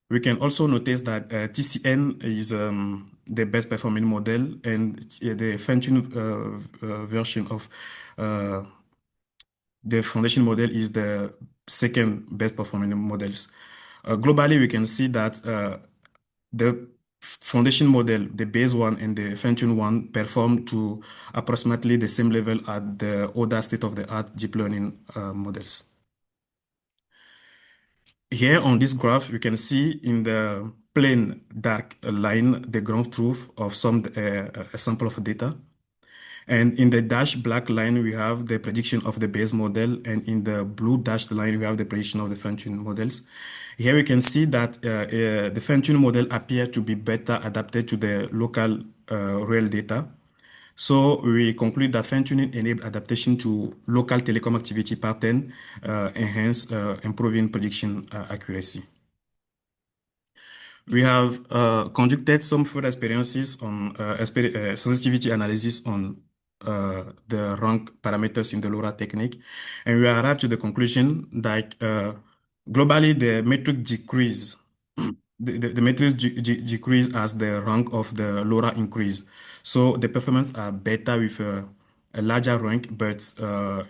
We can also notice that TCN is the best performing model, and the fine-tuned version of the foundation model is the second best performing models. Globally, we can see that the foundation model, the base one and the fine-tuned one, perform to approximately the same level at the other state-of-the-art deep learning models. Here on this graph, we can see in the plain dark line the ground truth of some a sample of data. And in the dashed black line, we have the prediction of the base model. And in the blue dashed line, we have the prediction of the fine-tuned models. Here we can see that the fine-tuned model appears to be better adapted to the local real data. So we conclude that fine-tuning enables adaptation to local telecom activity pattern, enhence improving prediction accuracy. We have conducted some further experiences on sensitivity analysis on the rank parameters in the LoRa technique, and we arrived to the conclusion that globally the metric decrease, the metrics decrease as the rank of the LoRa increase. So the performance are better with a larger rank, but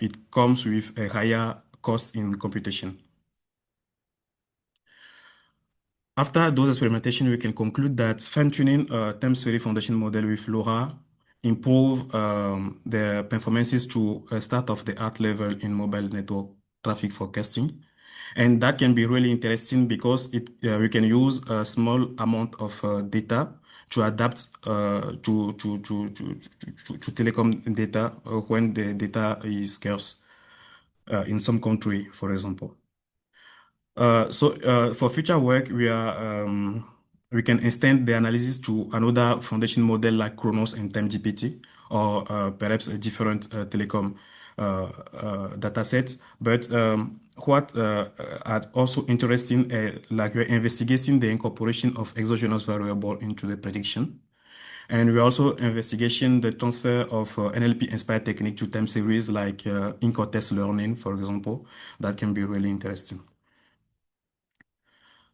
it comes with a higher cost in computation. After those experimentation, we can conclude that fine-tuning time series foundation model with LoRa improve the performances to a state-of-the-art level in mobile network traffic forecasting. And that can be really interesting because we can use a small amount of data to adapt to telecom data when the data is scarce in some country, for example. For future work, we can extend the analysis to another foundation model like Chronos and TimeGPT, or perhaps a different telecom data sets. But what are also interesting, like we're investigating the incorporation of exogenous variable into the prediction. And we're also investigating the transfer of NLP-inspired technique to time series like in-context learning, for example. That can be really interesting.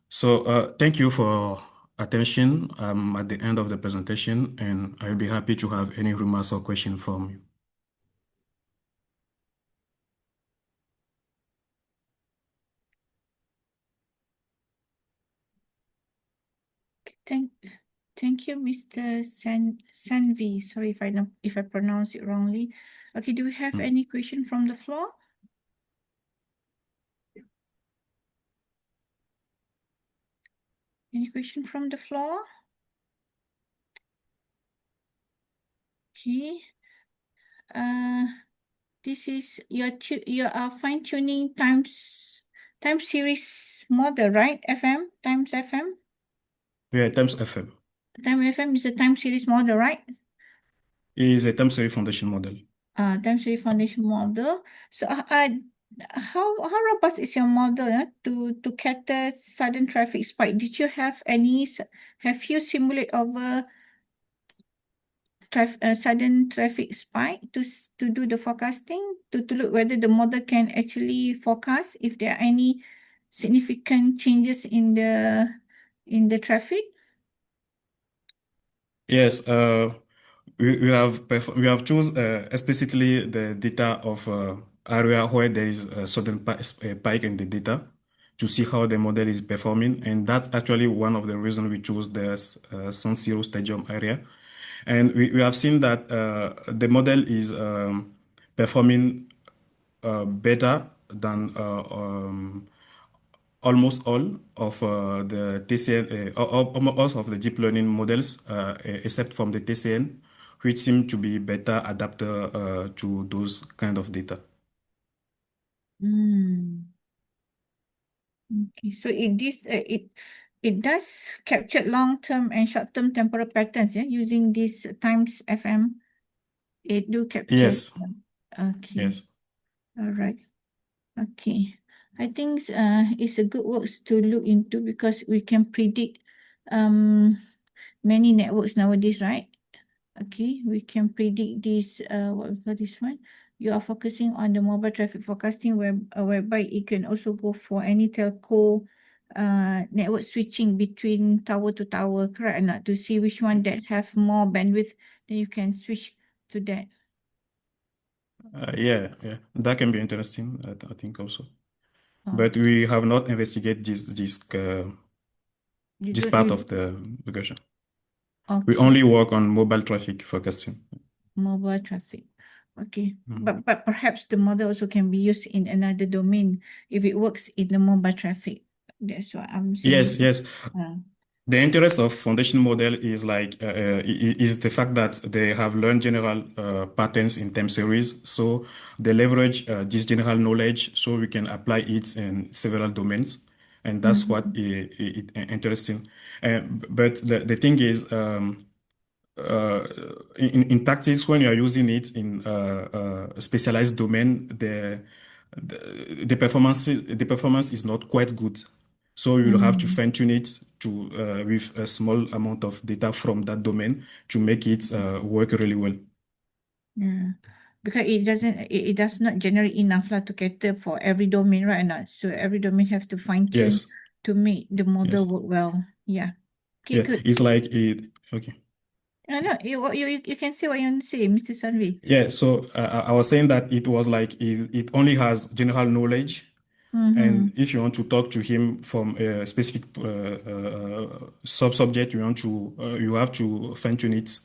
So thank you for attention. I'm at the end of the presentation, and I'll be happy to have any remarks or questions from you. Thank you, Mr. Sanvi. Sorry if I pronounce it wrongly. Okay, do we have any question from the floor? Any question from the floor? Okay. This is you are fine-tuning time series model, right? Times FM. Yeah, Times FM. Time FM is a time series model, right? It is a time series foundation model. Time series foundation model. So, how robust is your model to cater sudden traffic spike? Did you have you simulate over sudden traffic spike to do the forecasting to look whether the model can actually forecast if there are any significant changes in the traffic? Yes, we have choose explicitly the data of area where there is a sudden spike in the data to see how the model is performing, and that's actually one of the reasons we choose the San Siro Stadium area. And we have seen that the model is performing better than almost all of the TCN, almost of the deep learning models, except from the TCN, which seem to be better adapted to those kind of data. Okay, so it does capture long-term and short-term temporal patterns, yeah, using this times FM. It do capture. Yes. Okay. Yes. All right. Okay. I think it's a good works to look into because we can predict many networks nowadays, right? Okay, we can predict this what we call this one. You are focusing on the mobile traffic forecasting whereby it can also go for any telco network switching between tower to tower, correct or not? To see which one that have more bandwidth, then you can switch to that. Yeah, that can be interesting. I think also, but Okay. we have not investigated this part of the question. We Okay. only work on mobile traffic forecasting. Mobile traffic. Okay. But perhaps the model also can be used in another domain if it works in the mobile traffic. That's what I'm saying. Yes. The interest of foundation model is is the fact that they have learned general patterns in time series. So they leverage this general knowledge so we can apply it in several domains. And that's what is interesting. But the thing is, in practice, when you are using it in a specialized domain, the performance is not quite good. So you'll have to fine tune it to with a small amount of data from that domain to make it work really well. Yeah, because it does not generate enough to cater for every domain, right? Or not? So every domain have to fine tune Yes. to make the model Yes. work well. Yeah. Okay, Yeah. good. It's like it. Okay. No, you can say what you want to say, Mr. Sanvi. Yeah. So I was saying that it was like it only has general knowledge. And if you want to talk to him from a specific sub-subject, you have to fine-tune it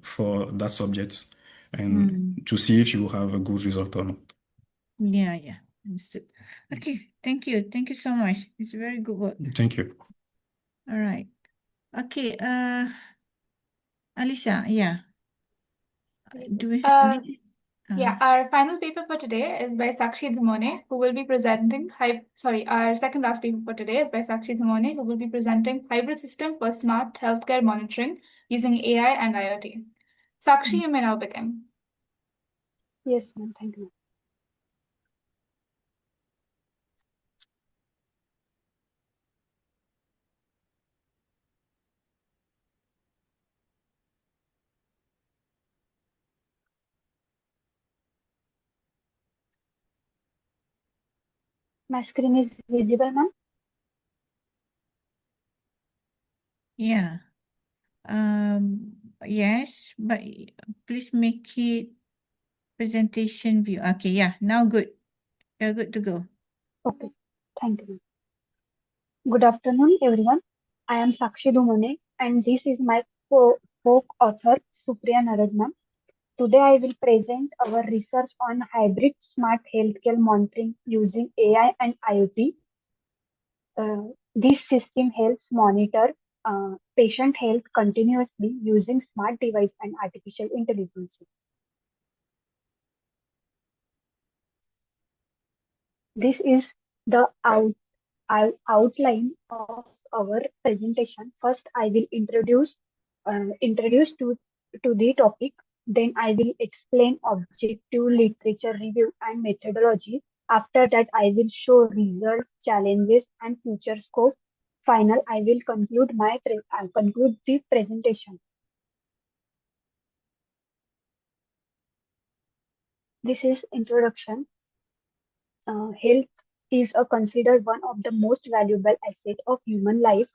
for that subject and to see if you have a good result or not. Yeah. Understood. Okay, thank you. Thank you so much. It's very good work. Thank you. All right. Okay, Alicia, yeah. Do we Yeah, our final paper for today is by Sakshi Dhumone, who will be presenting our second last paper for today is by Sakshi Dhumone, who will be presenting hybrid system for smart healthcare monitoring using AI and IoT. Sakshi, you may now begin. Yes, ma'am. Thank you. My screen is visible, ma'am. Yeah. Yes, but please make it presentation view. Okay, yeah, now good. You're good to go. Okay. Thank you, ma'am. Good afternoon, everyone. I am Sakshi Dumane, and this is my co-author Supriya Narad, ma'am. Today, I will present our research on hybrid smart healthcare monitoring using AI and IoT. This system helps monitor patient health continuously using smart device and artificial intelligence. This is the outline of our presentation. First, I will introduce to the topic. Then I will explain objective literature review and methodology. After that, I will show results, challenges, and future scope. Final, I will conclude the presentation. This is introduction. Health is considered one of the most valuable asset of human life.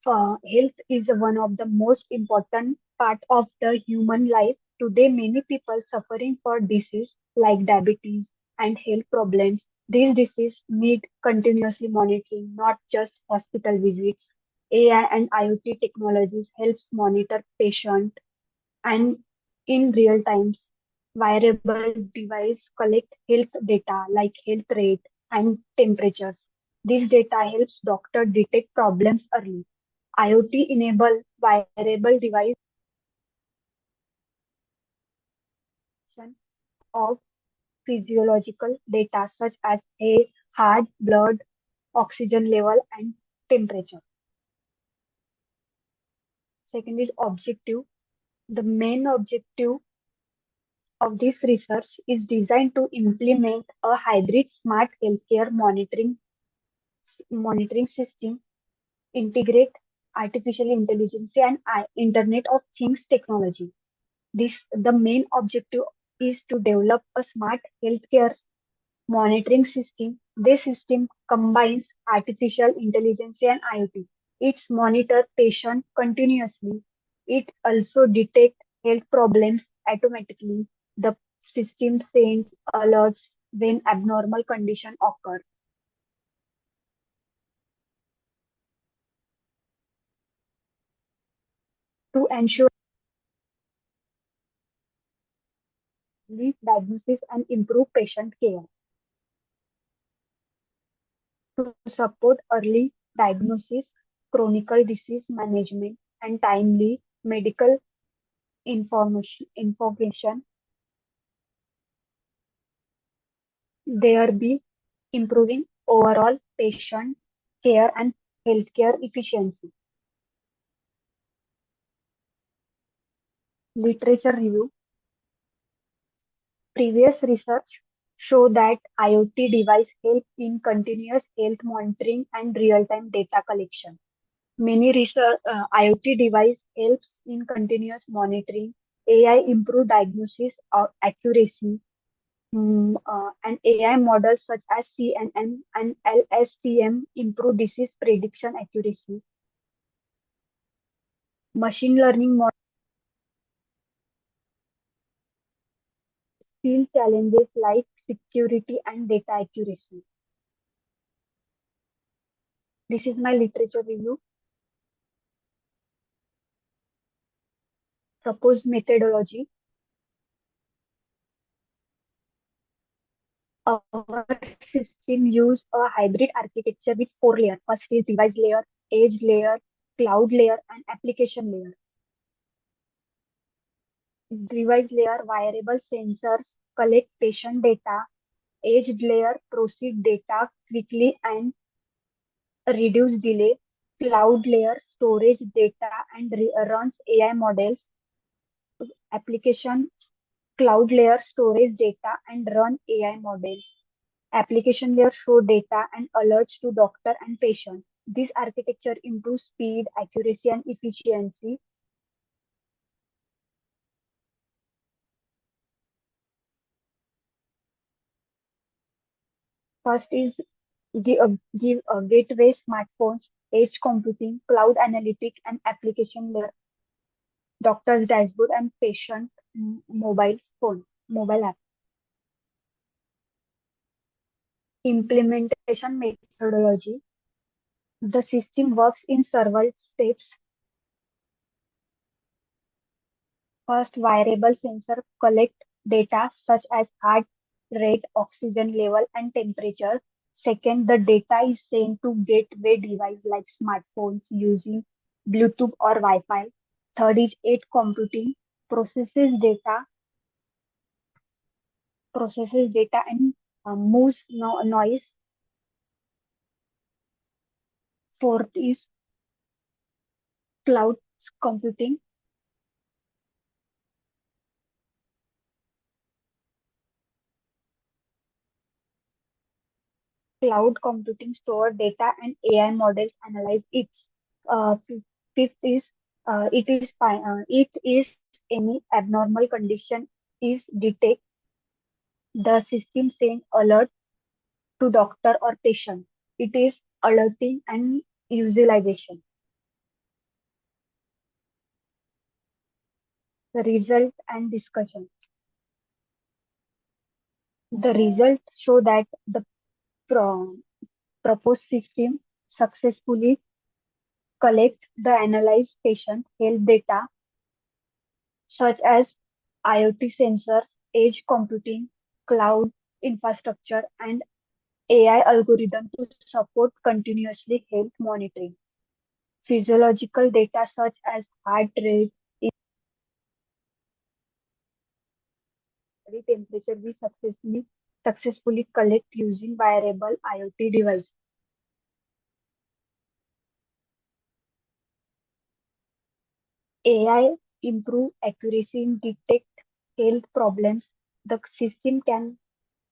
Health is one of the most important part of the human life. Today, many people suffering for disease like diabetes and health problems. These diseases need continuously monitoring, not just hospital visits. AI and IoT technologies helps monitor patient and in real times. Wearable device collect health data like health rate and temperatures. This data helps doctor detect problems early. IoT enable wearable device of physiological data such as heart, blood, oxygen level, and temperature. Second is objective. The main objective of this research is designed to implement a hybrid smart healthcare monitoring system, integrate artificial intelligence and Internet of Things technology. The main objective is to develop a smart healthcare monitoring system. This system combines artificial intelligence and IoT. It's monitor patient continuously. It also detect health problems automatically. The system sends alerts when abnormal condition occur. To ensure diagnosis and improve patient care. To support early diagnosis, chronic disease management, and timely medical information, there be improving overall patient care and healthcare efficiency. Literature review. Previous research show that IoT device help in continuous health monitoring and real-time data collection. Many research IoT device helps in continuous monitoring. AI improve diagnosis or accuracy. And AI models such as CNN and LSTM improve disease prediction accuracy. Machine learning models still challenges like security and data accuracy. This is my literature review. Proposed methodology. Our system use a hybrid architecture with 4 layers. First is device layer, edge layer, cloud layer, and application layer. Device layer, wearable sensors, collect patient data, edge layer proceed data quickly and reduce delay, cloud layer storage data and runs AI models, application cloud layer storage data and run AI models. Application layer show data and alerts to doctor and patient. This architecture improves speed, accuracy, and efficiency. First is give a gateway, smartphones, edge computing, cloud analytics, and application layer, doctor's dashboard, and patient mobile app. Implementation methodology. The system works in several steps. First, variable sensor collect data such as heart rate, oxygen level, and temperature. Second, the data is sent to gateway device like smartphones using Bluetooth or Wi-Fi. Third is edge computing, processes data, and moves noise. Fourth is cloud computing. Cloud computing store data and AI models analyze it. Fifth is it is any abnormal condition is detect, the system send alert to doctor or patient. It is alerting and visualization. The result and discussion. The results show that the pro- proposed system successfully collect the analyzed patient health data such as IoT sensors, edge computing, cloud infrastructure, and AI algorithm to support continuously health monitoring. Physiological data such as heart rate, body temperature we successfully collect using wearable IoT device. AI improve accuracy in detect health problems. The system can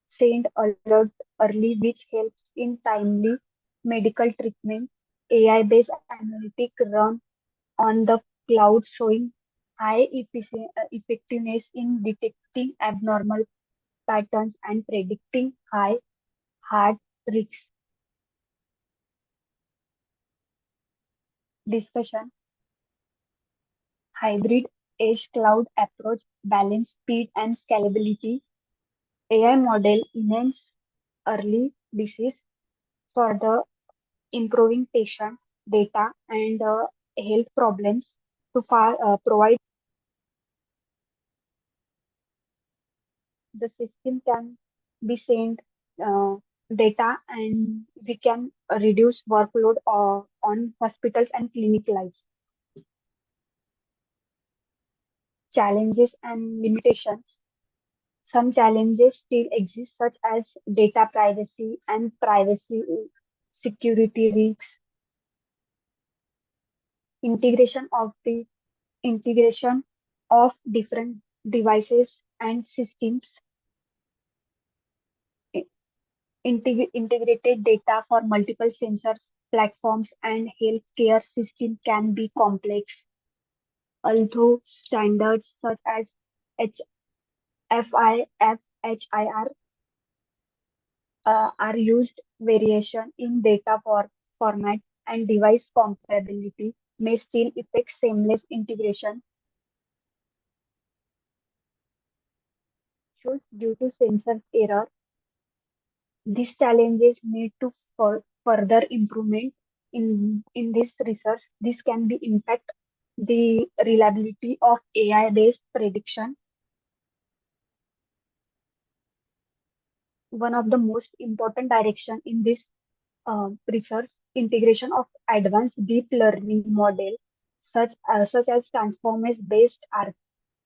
send alert early, which helps in timely medical treatment. AI-based analytics run on the cloud, showing high effectiveness in detecting abnormal patterns and predicting high heart risks. Discussion. Hybrid edge cloud approach balance speed and scalability. AI model enhance early disease for the improving patient data and health problems to provide the system can be sent uh, data and we can reduce workload on hospitals and clinic lives. Challenges and limitations. Some challenges still exist, such as data privacy and privacy security risks, integration of the integration of different devices and systems, i- integrated data for multiple sensors, platforms, and healthcare system can be complex, although standards such as HFI, are used. Variation in data format and device compatibility may still affect seamless integration issues due to sensors error. These challenges need to further improvement in this research. This can be impact the reliability of AI-based prediction. One of the most important direction in this research integration of advanced deep learning model such as transformers based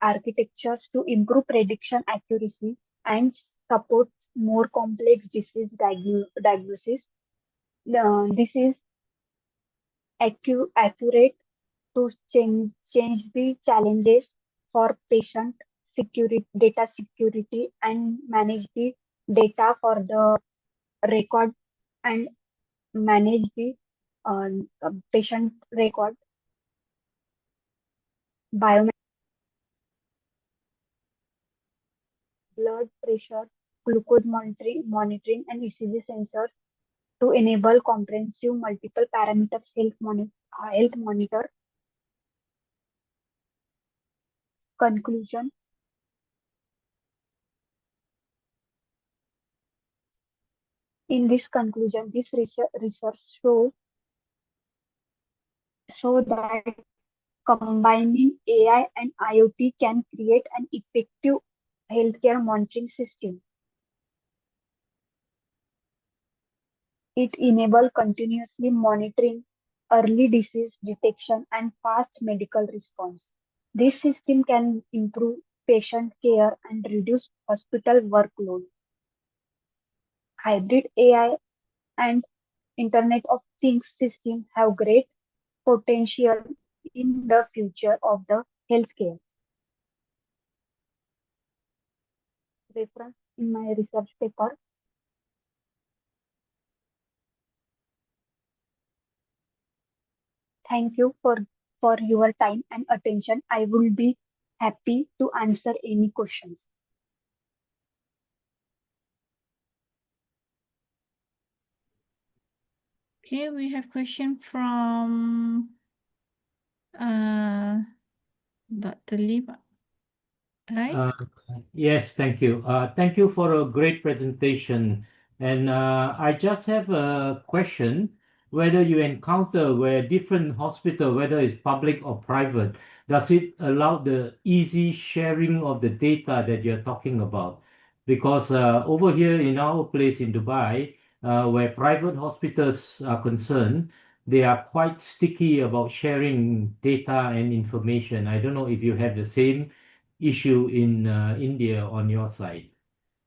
architectures to improve prediction accuracy and supports more complex disease diagnosis. This is accurate to change the challenges for patient security, data security, and manage the data for the record and manage the uh, patient record, biometric blood pressure, glucose monitoring, and ECG sensors to enable comprehensive multiple parameters health monitor. Conclusion. In this conclusion, this research show that combining AI and IoT can create an effective healthcare monitoring system. It enables continuously monitoring, early disease detection, and fast medical response. This system can improve patient care and reduce hospital workload. Hybrid AI and Internet of Things system have great potential in the future of the healthcare. Reference in my research paper. Thank you for your time and attention. I will be happy to answer any questions. Okay, we have question from Dr. Lim, right? Yes, thank you. Thank you for a great presentation. And I just have a question, whether you encounter where different hospital, whether it's public or private, does it allow the easy sharing of the data that you're talking about? Because over here in our place in Dubai, where private hospitals are concerned, they are quite sticky about sharing data and information. I don't know if you have the same issue in India on your side.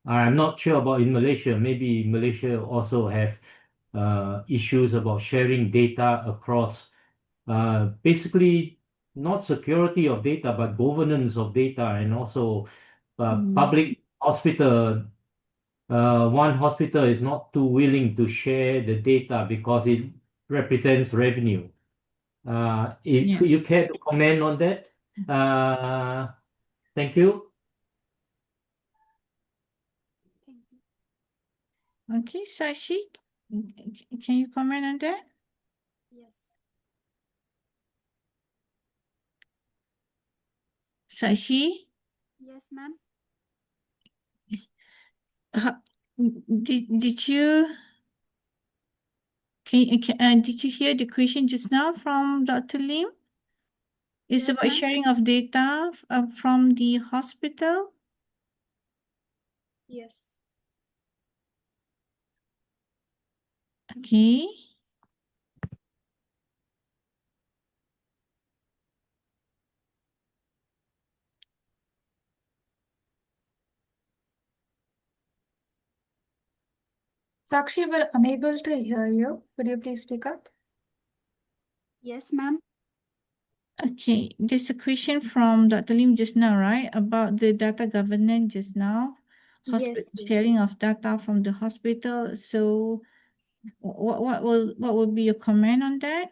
I'm not sure about in Malaysia. Maybe Malaysia also have issues about sharing data across, basically not security of data, but governance of data, and also public hospital. One hospital is not too willing to share the data because it represents revenue. If Yeah. you care to comment on that, thank you. Okay, Sashi, can you comment on that? Yes. Sashi, Yes, ma'am. did you did you hear the question just now from Dr. Lim? It's Yes, about ma'am. sharing of data from the hospital. Yes. Okay. Sakshi, we're unable to hear you. Could you please speak up? Yes, ma'am. Okay, there's a question from Dr. Lim just now, right? About the data governance just now. Yes, yes. Sharing of data from the hospital. So what will be your comment on that?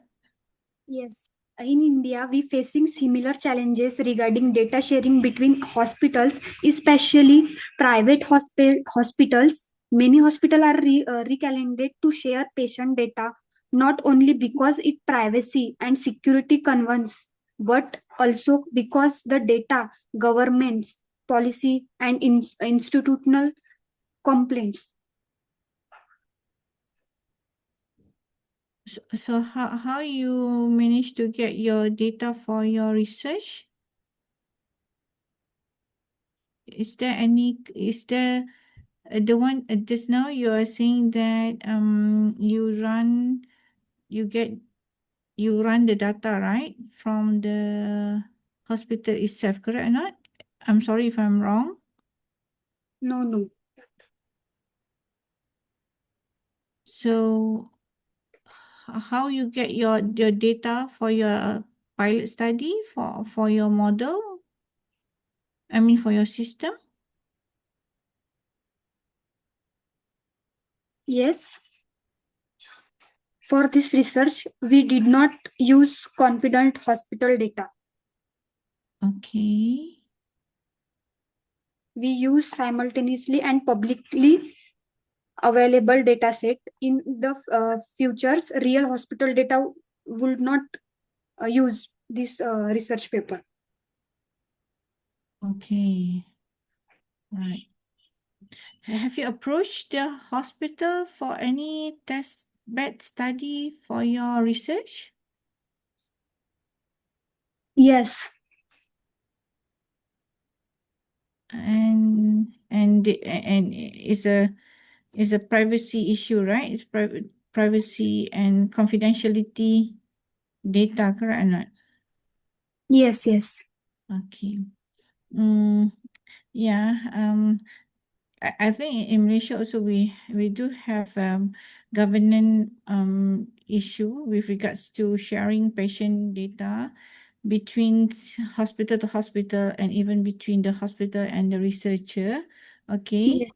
Yes. In India, we facing similar challenges regarding data sharing between hospitals, especially private hospitals. Many hospitals are recalended to share patient data, not only because it privacy and security concerns, but also because the data, governments, policy, and institutional complaints. So how you manage to get your data for your research? Is there the one just now you are saying that you run the data, right, from the hospital itself, correct or not? I'm sorry if I'm wrong. No, no. So how you get your data for your pilot study for your model? I mean for your system? Yes. For this research, we did not use confident hospital data. Okay. We use simultaneously and publicly available data set. In the futures, real hospital data would not use this research paper. Okay. Right. Have you approached the hospital for any test bed study for your research? Yes. And it's a privacy issue, right? It's privacy and confidentiality data, correct or not? Yes, yes. Okay. Yeah. I think in Malaysia also we do have governance issue with regards to sharing patient data between hospital to hospital and even between the hospital and the researcher. Okay. Yes.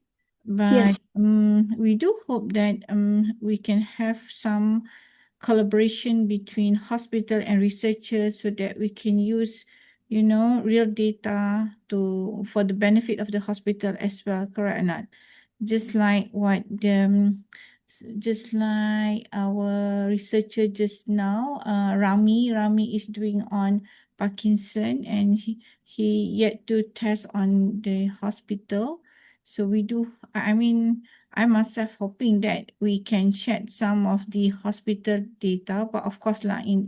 But Yes. we do hope that we can have some collaboration between hospital and researchers so that we can use, you know, real data to for the benefit of the hospital as well, correct or not? Just like what the just like our researcher just now, Rami is doing on Parkinson, and he yet to test on the hospital. So we do, I mean, I myself hoping that we can shed some of the hospital data, but of course lah in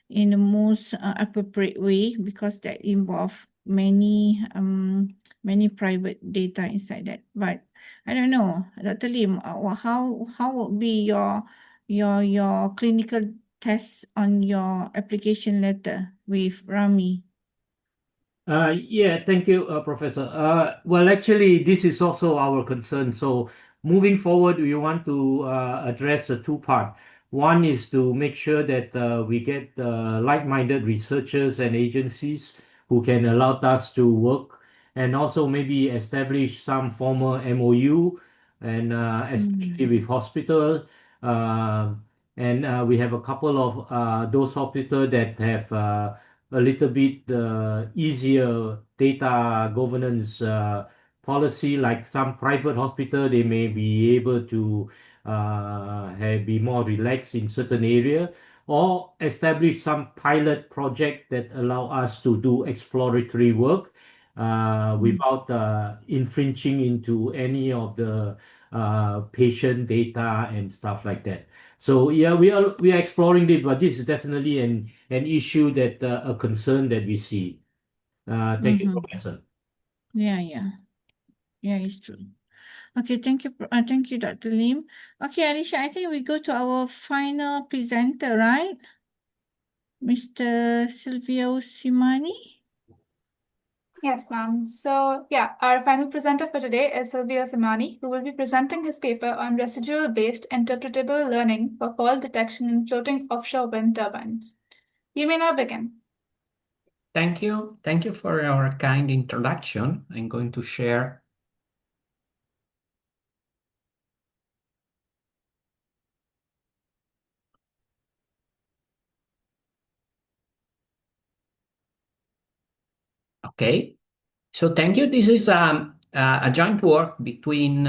the most appropriate way, because that involve many private data inside that. But I don't know, Dr. Lim, how would be your clinical test on your application letter with Rami? Yeah, thank you, Professor. Well, actually, this is also our concern. So, moving forward, we want to address a two-part. One is to make sure that we get like-minded researchers and agencies who can allow us to work, and also maybe establish some formal MOU, and especially with hospital. Uh, and we have a couple of those hospitals that have a little bit easier data governance policy, like some private hospital, they may be able to be more relaxed in certain area, or establish some pilot project that allow us to do exploratory work without infringing into any of the patient data and stuff like that. So yeah, we are exploring it, but this is definitely an issue that a concern that we see. Thank you, Mm-hmm. Professor. Yeah, it's true. Okay, thank you, Dr. Lim. Okay, Alicia, I think we go to our final presenter, right? Mr. Silvio Simani. Yes, ma'am. So, yeah, our final presenter for today is Silvio Simani, who will be presenting his paper on residual-based interpretable learning for fault detection in floating offshore wind turbines. You may now begin. Thank you. Thank you for your kind introduction. I'm going to share. Okay. So thank you. This is a joint work between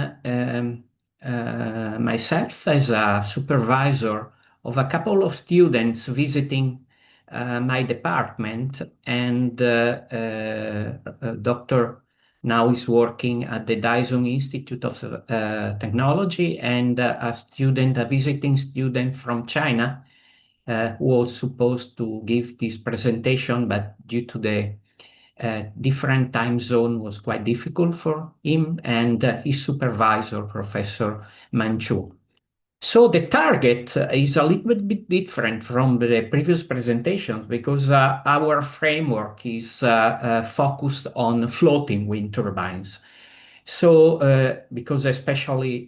myself as a supervisor of a couple of students visiting my department, and Dr. now is working at the Dyson Institute of Technology, and a visiting student from China who was supposed to give this presentation, but due to the different time zone was quite difficult for him and his supervisor, Professor Manchu. So the target is a little bit different from the previous presentations because our framework is focused on floating wind turbines. So, because especially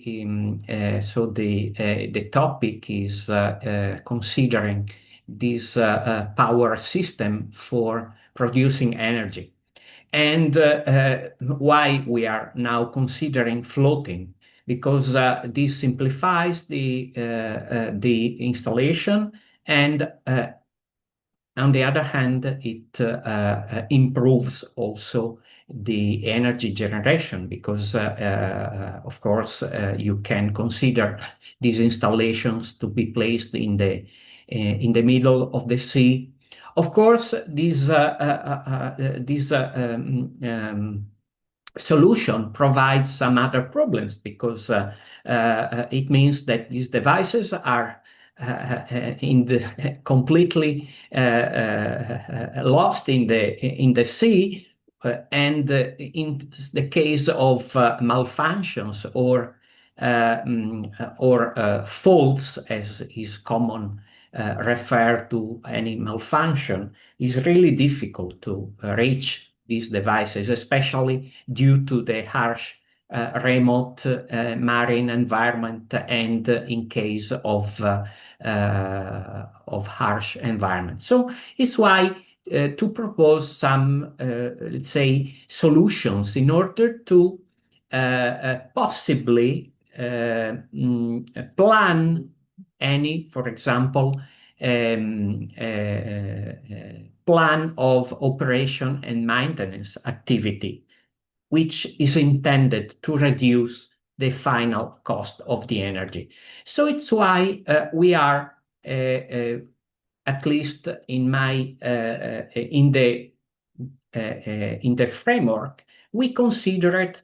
so the topic is considering this power system for producing energy, and why we are now considering floating, because this simplifies the installation, and on the other hand, it improves also the energy generation, because of course you can consider these installations to be placed in the middle of the sea. Of course, this solution provides some other problems, because it means that these devices are in the completely lost in the sea, and in the case of malfunctions or faults, as is common refer to any malfunction, is really difficult to reach these devices, especially due to the harsh remote marine environment, and in case of harsh environment. So it's why to propose some, let's say, solutions in order to possibly plan any, for example, plan of operation and maintenance activity, which is intended to reduce the final cost of the energy. So it's why we are, at least in my in the framework, we considered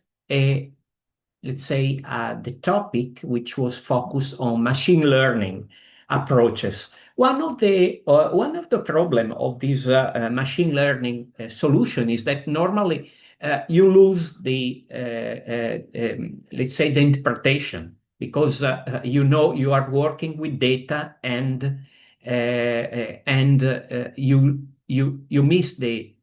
let's say the topic which was focused on machine learning approaches. One of the problem of this machine learning solution is that normally you lose the let's say the interpretation, because you are working with data, and you miss the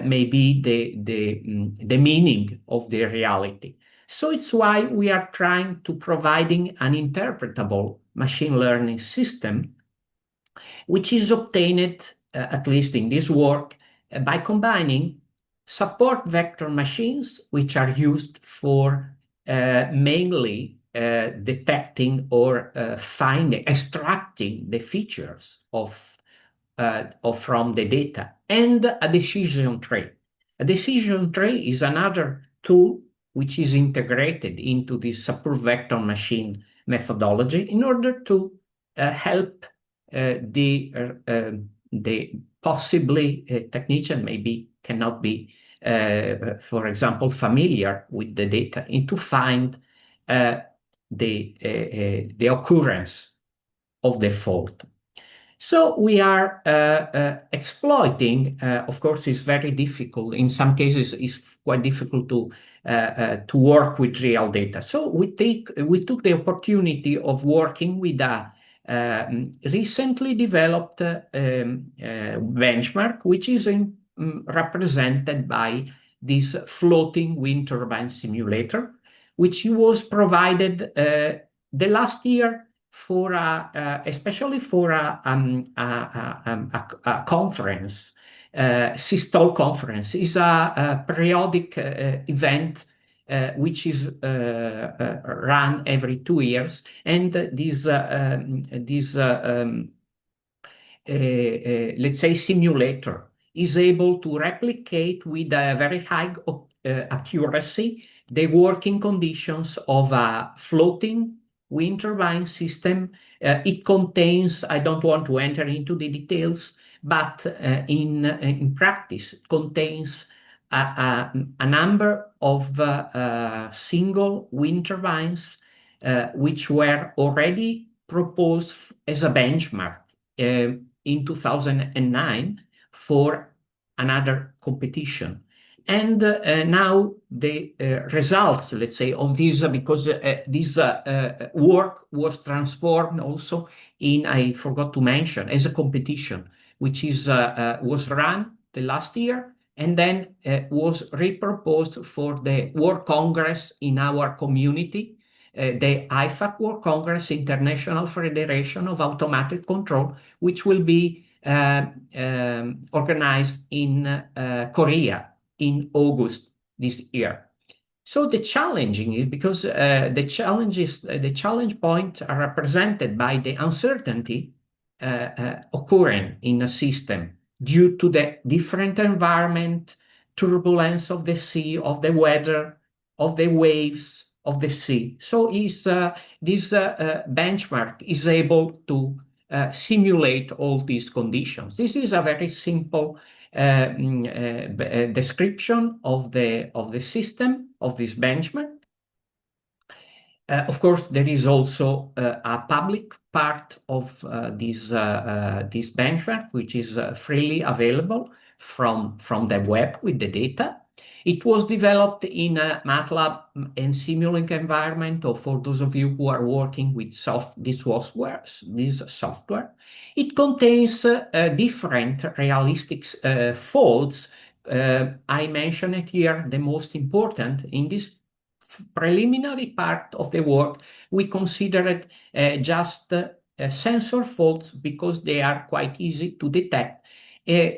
maybe the meaning of the reality. So it's why we are trying to providing an interpretable machine learning system, which is obtained, at least in this work, by combining support vector machines, which are used for mainly detecting or extracting the features from the data, and a decision tree. A decision tree is another tool which is integrated into this support vector machine methodology in order to help the possibly technician maybe cannot be, for example, familiar with the data, and to find the occurrence of the fault. So we are exploiting. Of course, it's very difficult. In some cases, it's quite difficult to work with real data. So we took the opportunity of working with a recently developed benchmark, which is represented by this floating wind turbine simulator, which was provided the last year for especially for a conference. SISTOL conference is a periodic event which is run every 2 years, and this let's say simulator is able to replicate with a very high accuracy the working conditions of a floating wind turbine system. It contains, I don't want to enter into the details, but in practice, it contains a number of single wind turbines which were already proposed as a benchmark in 2009 for another competition. And now the results, let's say, of this, because this work was transformed also in, I forgot to mention, as a competition, which is was run the last year and then was repurposed for the World Congress in our community, the IFAC World Congress, International Federation of Automatic Control, which will be organized in Korea in August this year. So the challenging is because the challenge points are represented by the uncertainty occurring in a system due to the different environment, turbulence of the sea, of the weather, of the waves of the sea. So this benchmark is able to simulate all these conditions. This is a very simple description of the system of this benchmark. Of course, there is also a public part of this benchmark, which is freely available from the web with the data. It was developed in a MATLAB and Simulink environment, or for those of you who are working with this software. It contains different realistic folds. I mentioned it here, the most important in this preliminary part of the work. We consider it just sensor faults because they are quite easy to detect.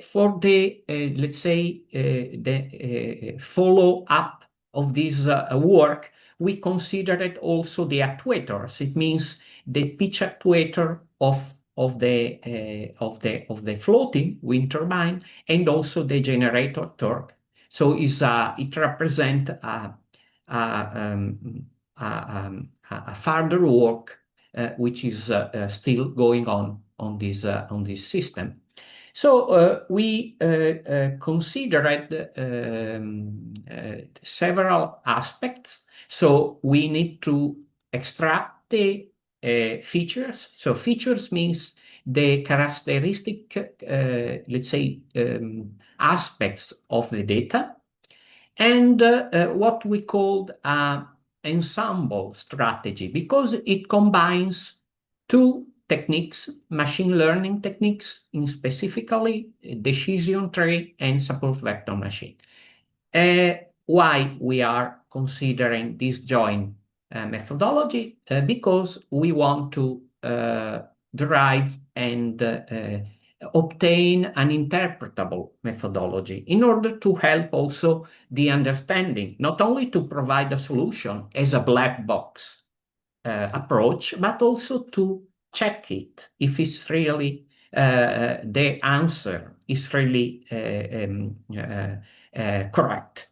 For the, let's say, the follow-up of this work, we consider it also the actuators. It means the pitch actuator of the floating wind turbine and also the generator torque. So it represents a further work which is still going on this system. So we considered several aspects. So we need to extract the features. So features means the characteristic, let's say, aspects of the data, and what we called an ensemble strategy, because it combines two techniques, machine learning techniques, in specifically decision tree and support vector machine. Why we are considering this joint methodology? Because we want to derive and obtain an interpretable methodology in order to help also the understanding, not only to provide a solution as a black box approach, but also to check it if it's really the answer is really correct.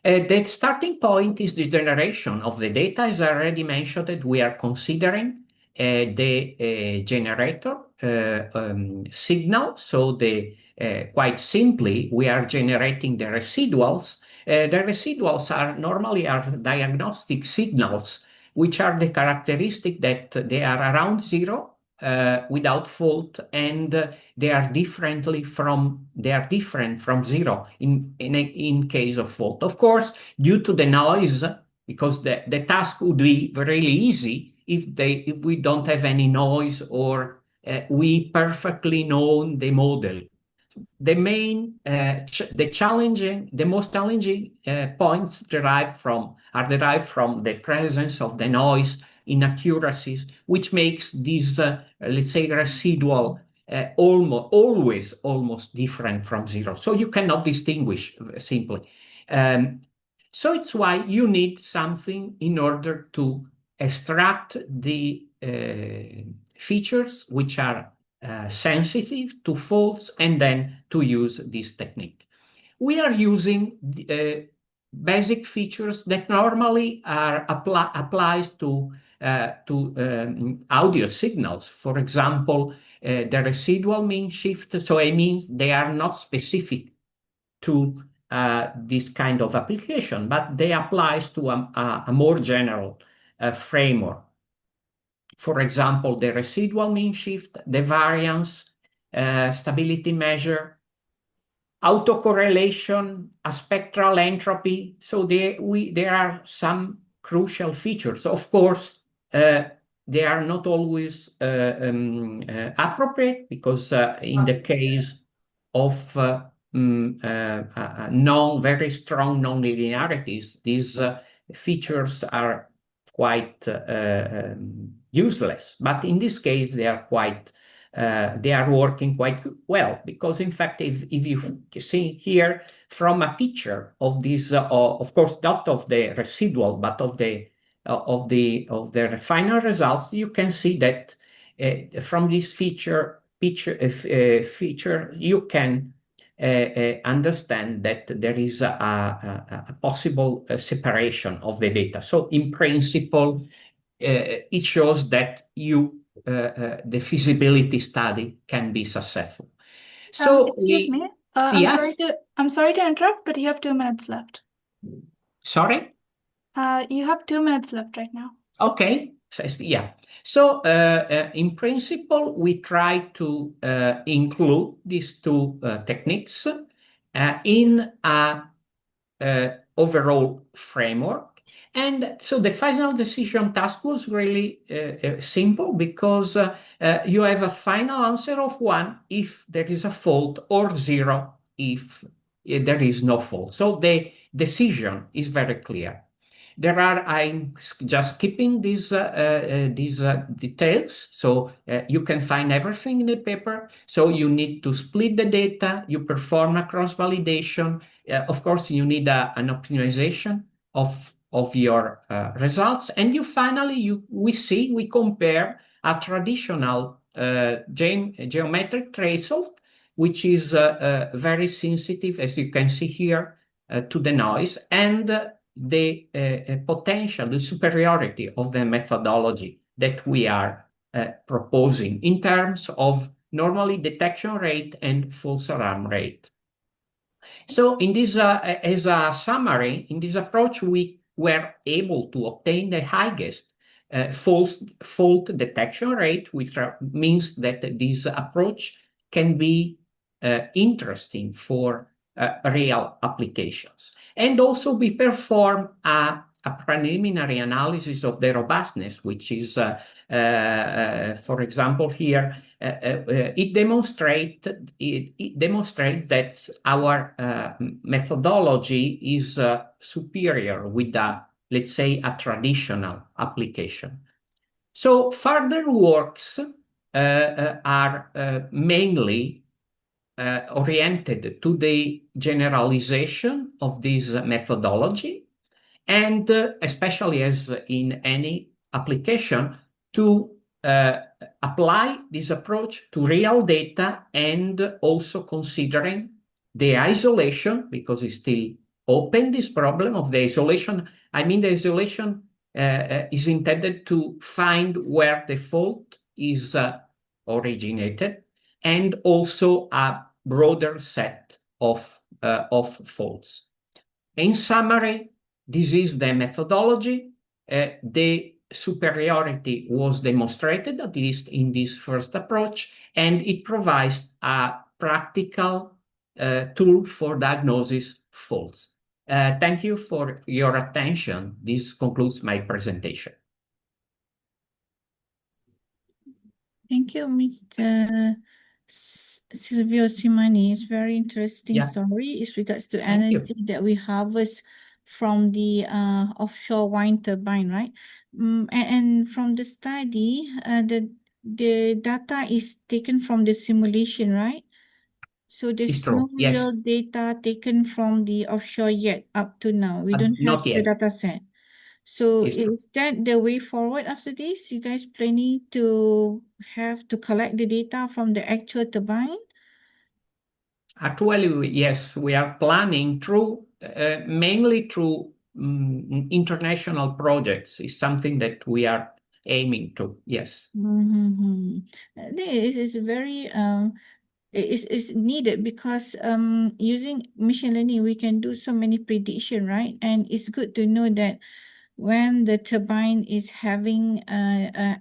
The starting point is the generation of the data. As I already mentioned, that we are considering the generator signal. So quite simply, we are generating the residuals. The residuals are normally diagnostic signals, which are the characteristic that they are around zero without fault, and they are different from zero in case of fault. Of course, due to the noise, because the task would be really easy if we don't have any noise, or we perfectly know the model. The most challenging points are derived from the presence of the noise, inaccuracies, which makes this, let's say, residual almost different from zero. So you cannot distinguish simply. So it's why you need something in order to extract the features which are sensitive to faults, and then to use this technique. We are using basic features that normally are applies to audio signals. For example, the residual mean shift. So it means they are not specific to this kind of application, but they applies to a more general framework. For example, the residual mean shift, the variance, stability measure, autocorrelation, a spectral entropy. So there are some crucial features. Of course, they are not always appropriate, because in the case of very strong nonlinearities, these features are quite useless. But in this case, they are working quite well, because in fact, if you see here from a picture of this, of course, not of the residual, but of the final results, you can see that from this feature, you can understand that there is a possible separation of the data. So in principle, it shows that the feasibility study can be successful. So Excuse me. yes. I'm sorry to interrupt, but you have 2 minutes left. Sorry? You have 2 minutes left right now. Okay. Yeah. So in principle, we try to include these two techniques in a overall framework. And so the final decision task was really simple, because you have a final answer of 1 if there is a fault, or 0 if there is no fault. So the decision is very clear. I'm just skipping these details, so you can find everything in the paper. So you need to split the data, you perform a cross-validation. Of course, you need an optimization of your results, and we compare a traditional geometric threshold, which is very sensitive, as you can see here, to the noise, and the potential, the superiority of the methodology that we are proposing in terms of normally detection rate and false alarm rate. So in this, as a summary, in this approach, we were able to obtain the highest fault detection rate, which means that this approach can be interesting for real applications. And also we perform a preliminary analysis of the robustness, which is, for example, here, it demonstrates that our methodology is superior with let's say, a traditional application. So further works are mainly oriented to the generalization of this methodology, and especially as in any application, to apply this approach to real data, and also considering the isolation, because it's still open, this problem of the isolation. I mean, the isolation is intended to find where the fault is originated, and also a broader set of faults. In summary, this is the methodology. The superiority was demonstrated, at least in this first approach, and it provides a practical tool for diagnosis faults. Thank you for your attention. This concludes my presentation. Thank you, Mr. Silvio Simani. It's very interesting story. It's regards to energy that we harvest from the offshore wind turbine, right? And from the study, the data is taken from the simulation, right? So there's no real data taken from the offshore yet up to now. We don't have the data set. So is that the way forward after this? You guys planning to have to collect the data from the actual turbine? Actually, yes, we are planning mainly through international projects. Is something that we are aiming to. Yes. This is very is needed, because using machine learning we can do so many prediction, right? And it's good to know that when the turbine is having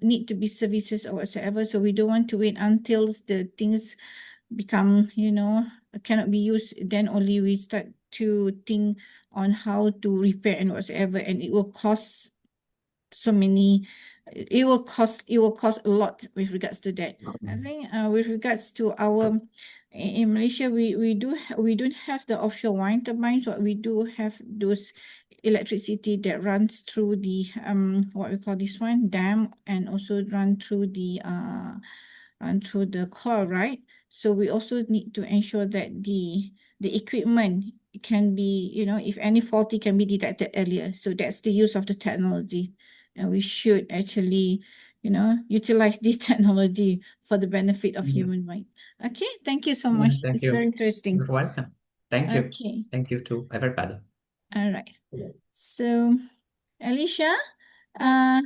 need to be services or whatsoever, so we don't want to wait until the things become, cannot be used, then only we start to think on how to repair and whatsoever, and it will cost so many, it will cost a lot with regards to that. I think with regards to our in Malaysia, we don't have the offshore wind turbines, but we do have those electricity that runs through the what we call this one, dam, and also run through the coil, right? So we also need to ensure that the equipment can be, if any faulty, can be detected earlier. So that's the use of the technology, and we should actually, utilize this technology for the benefit of human mind. Okay, thank you so much. Thank It's you. very interesting. You're welcome. Thank you. Okay. Thank you to everybody. All right. So, Alicia, I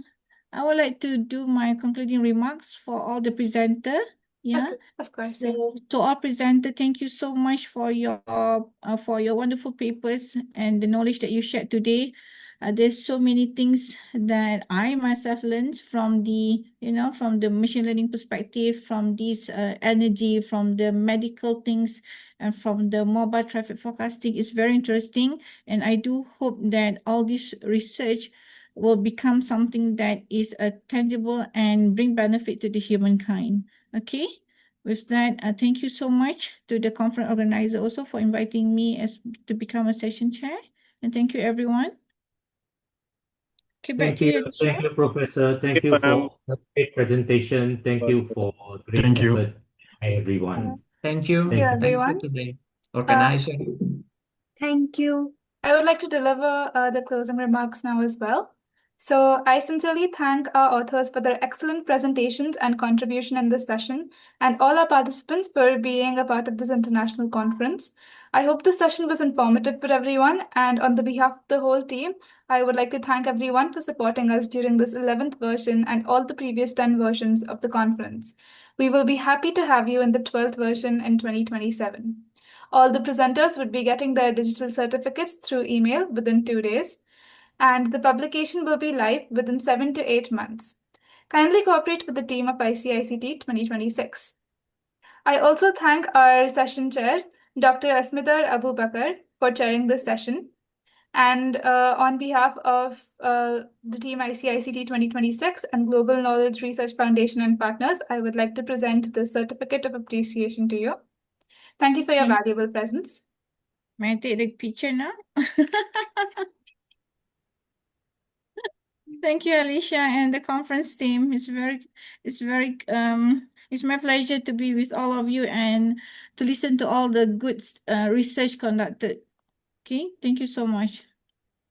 would like to do my concluding remarks for all the presenter. Yeah. Okay, of course. So to our presenter, thank you so much for your wonderful papers and the knowledge that you shared today. There's so many things that I myself learned from from the machine learning perspective, from this energy, from the medical things, and from the mobile traffic forecasting. It's very interesting, and I do hope that all this research will become something that is tangible and bring benefit to the humankind. Okay. With that, thank you so much to the conference organizer also for inviting me to become a session chair. And thank you, everyone. Okay, back to you, Alicia. Thank you, Professor. Thank you for the great presentation. Thank you for great Thank you. effort. Hi, everyone. Thank you. Thank you. Thank you everyone. to the organizer. Thank you. I would like to deliver the closing remarks now as well. So I sincerely thank our authors for their excellent presentations and contribution in this session, and all our participants for being a part of this international conference. I hope this session was informative for everyone, and on the behalf of the whole team, I would like to thank everyone for supporting us during this 11th version and all the previous 10 versions of the conference. We will be happy to have you in the 12th version in 2027. All the presenters would be getting their digital certificates through email within 2 days, and the publication will be live within 7 to 8 months. Kindly cooperate with the team of ICICT 2026. I also thank our session chair, Dr. Asmidar Abu Bakar, for chairing this session. And on behalf of the team ICICT 2026 and Global Knowledge Research Foundation and partners, I would like to present the Certificate of Appreciation to you. Thank you for your valuable presence. May I take the picture now? Thank you, Alicia, and the conference team. It's my pleasure to be with all of you and to listen to all the good research conducted. Okay, thank you so much.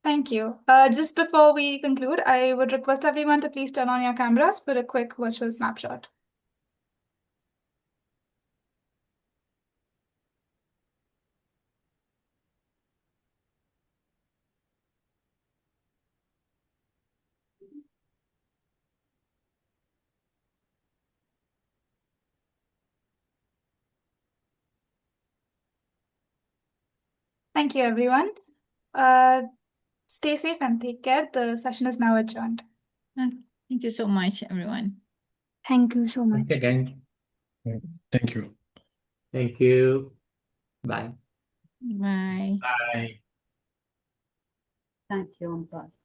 Thank you. Just before we conclude, I would request everyone to please turn on your cameras for a quick virtual snapshot. Thank you, everyone. Stay safe and take care. The session is now adjourned. Thank you so much, everyone. Thank you so much. Again. Thank you. Thank you. Bye. Bye. Bye. Thank you. Bye.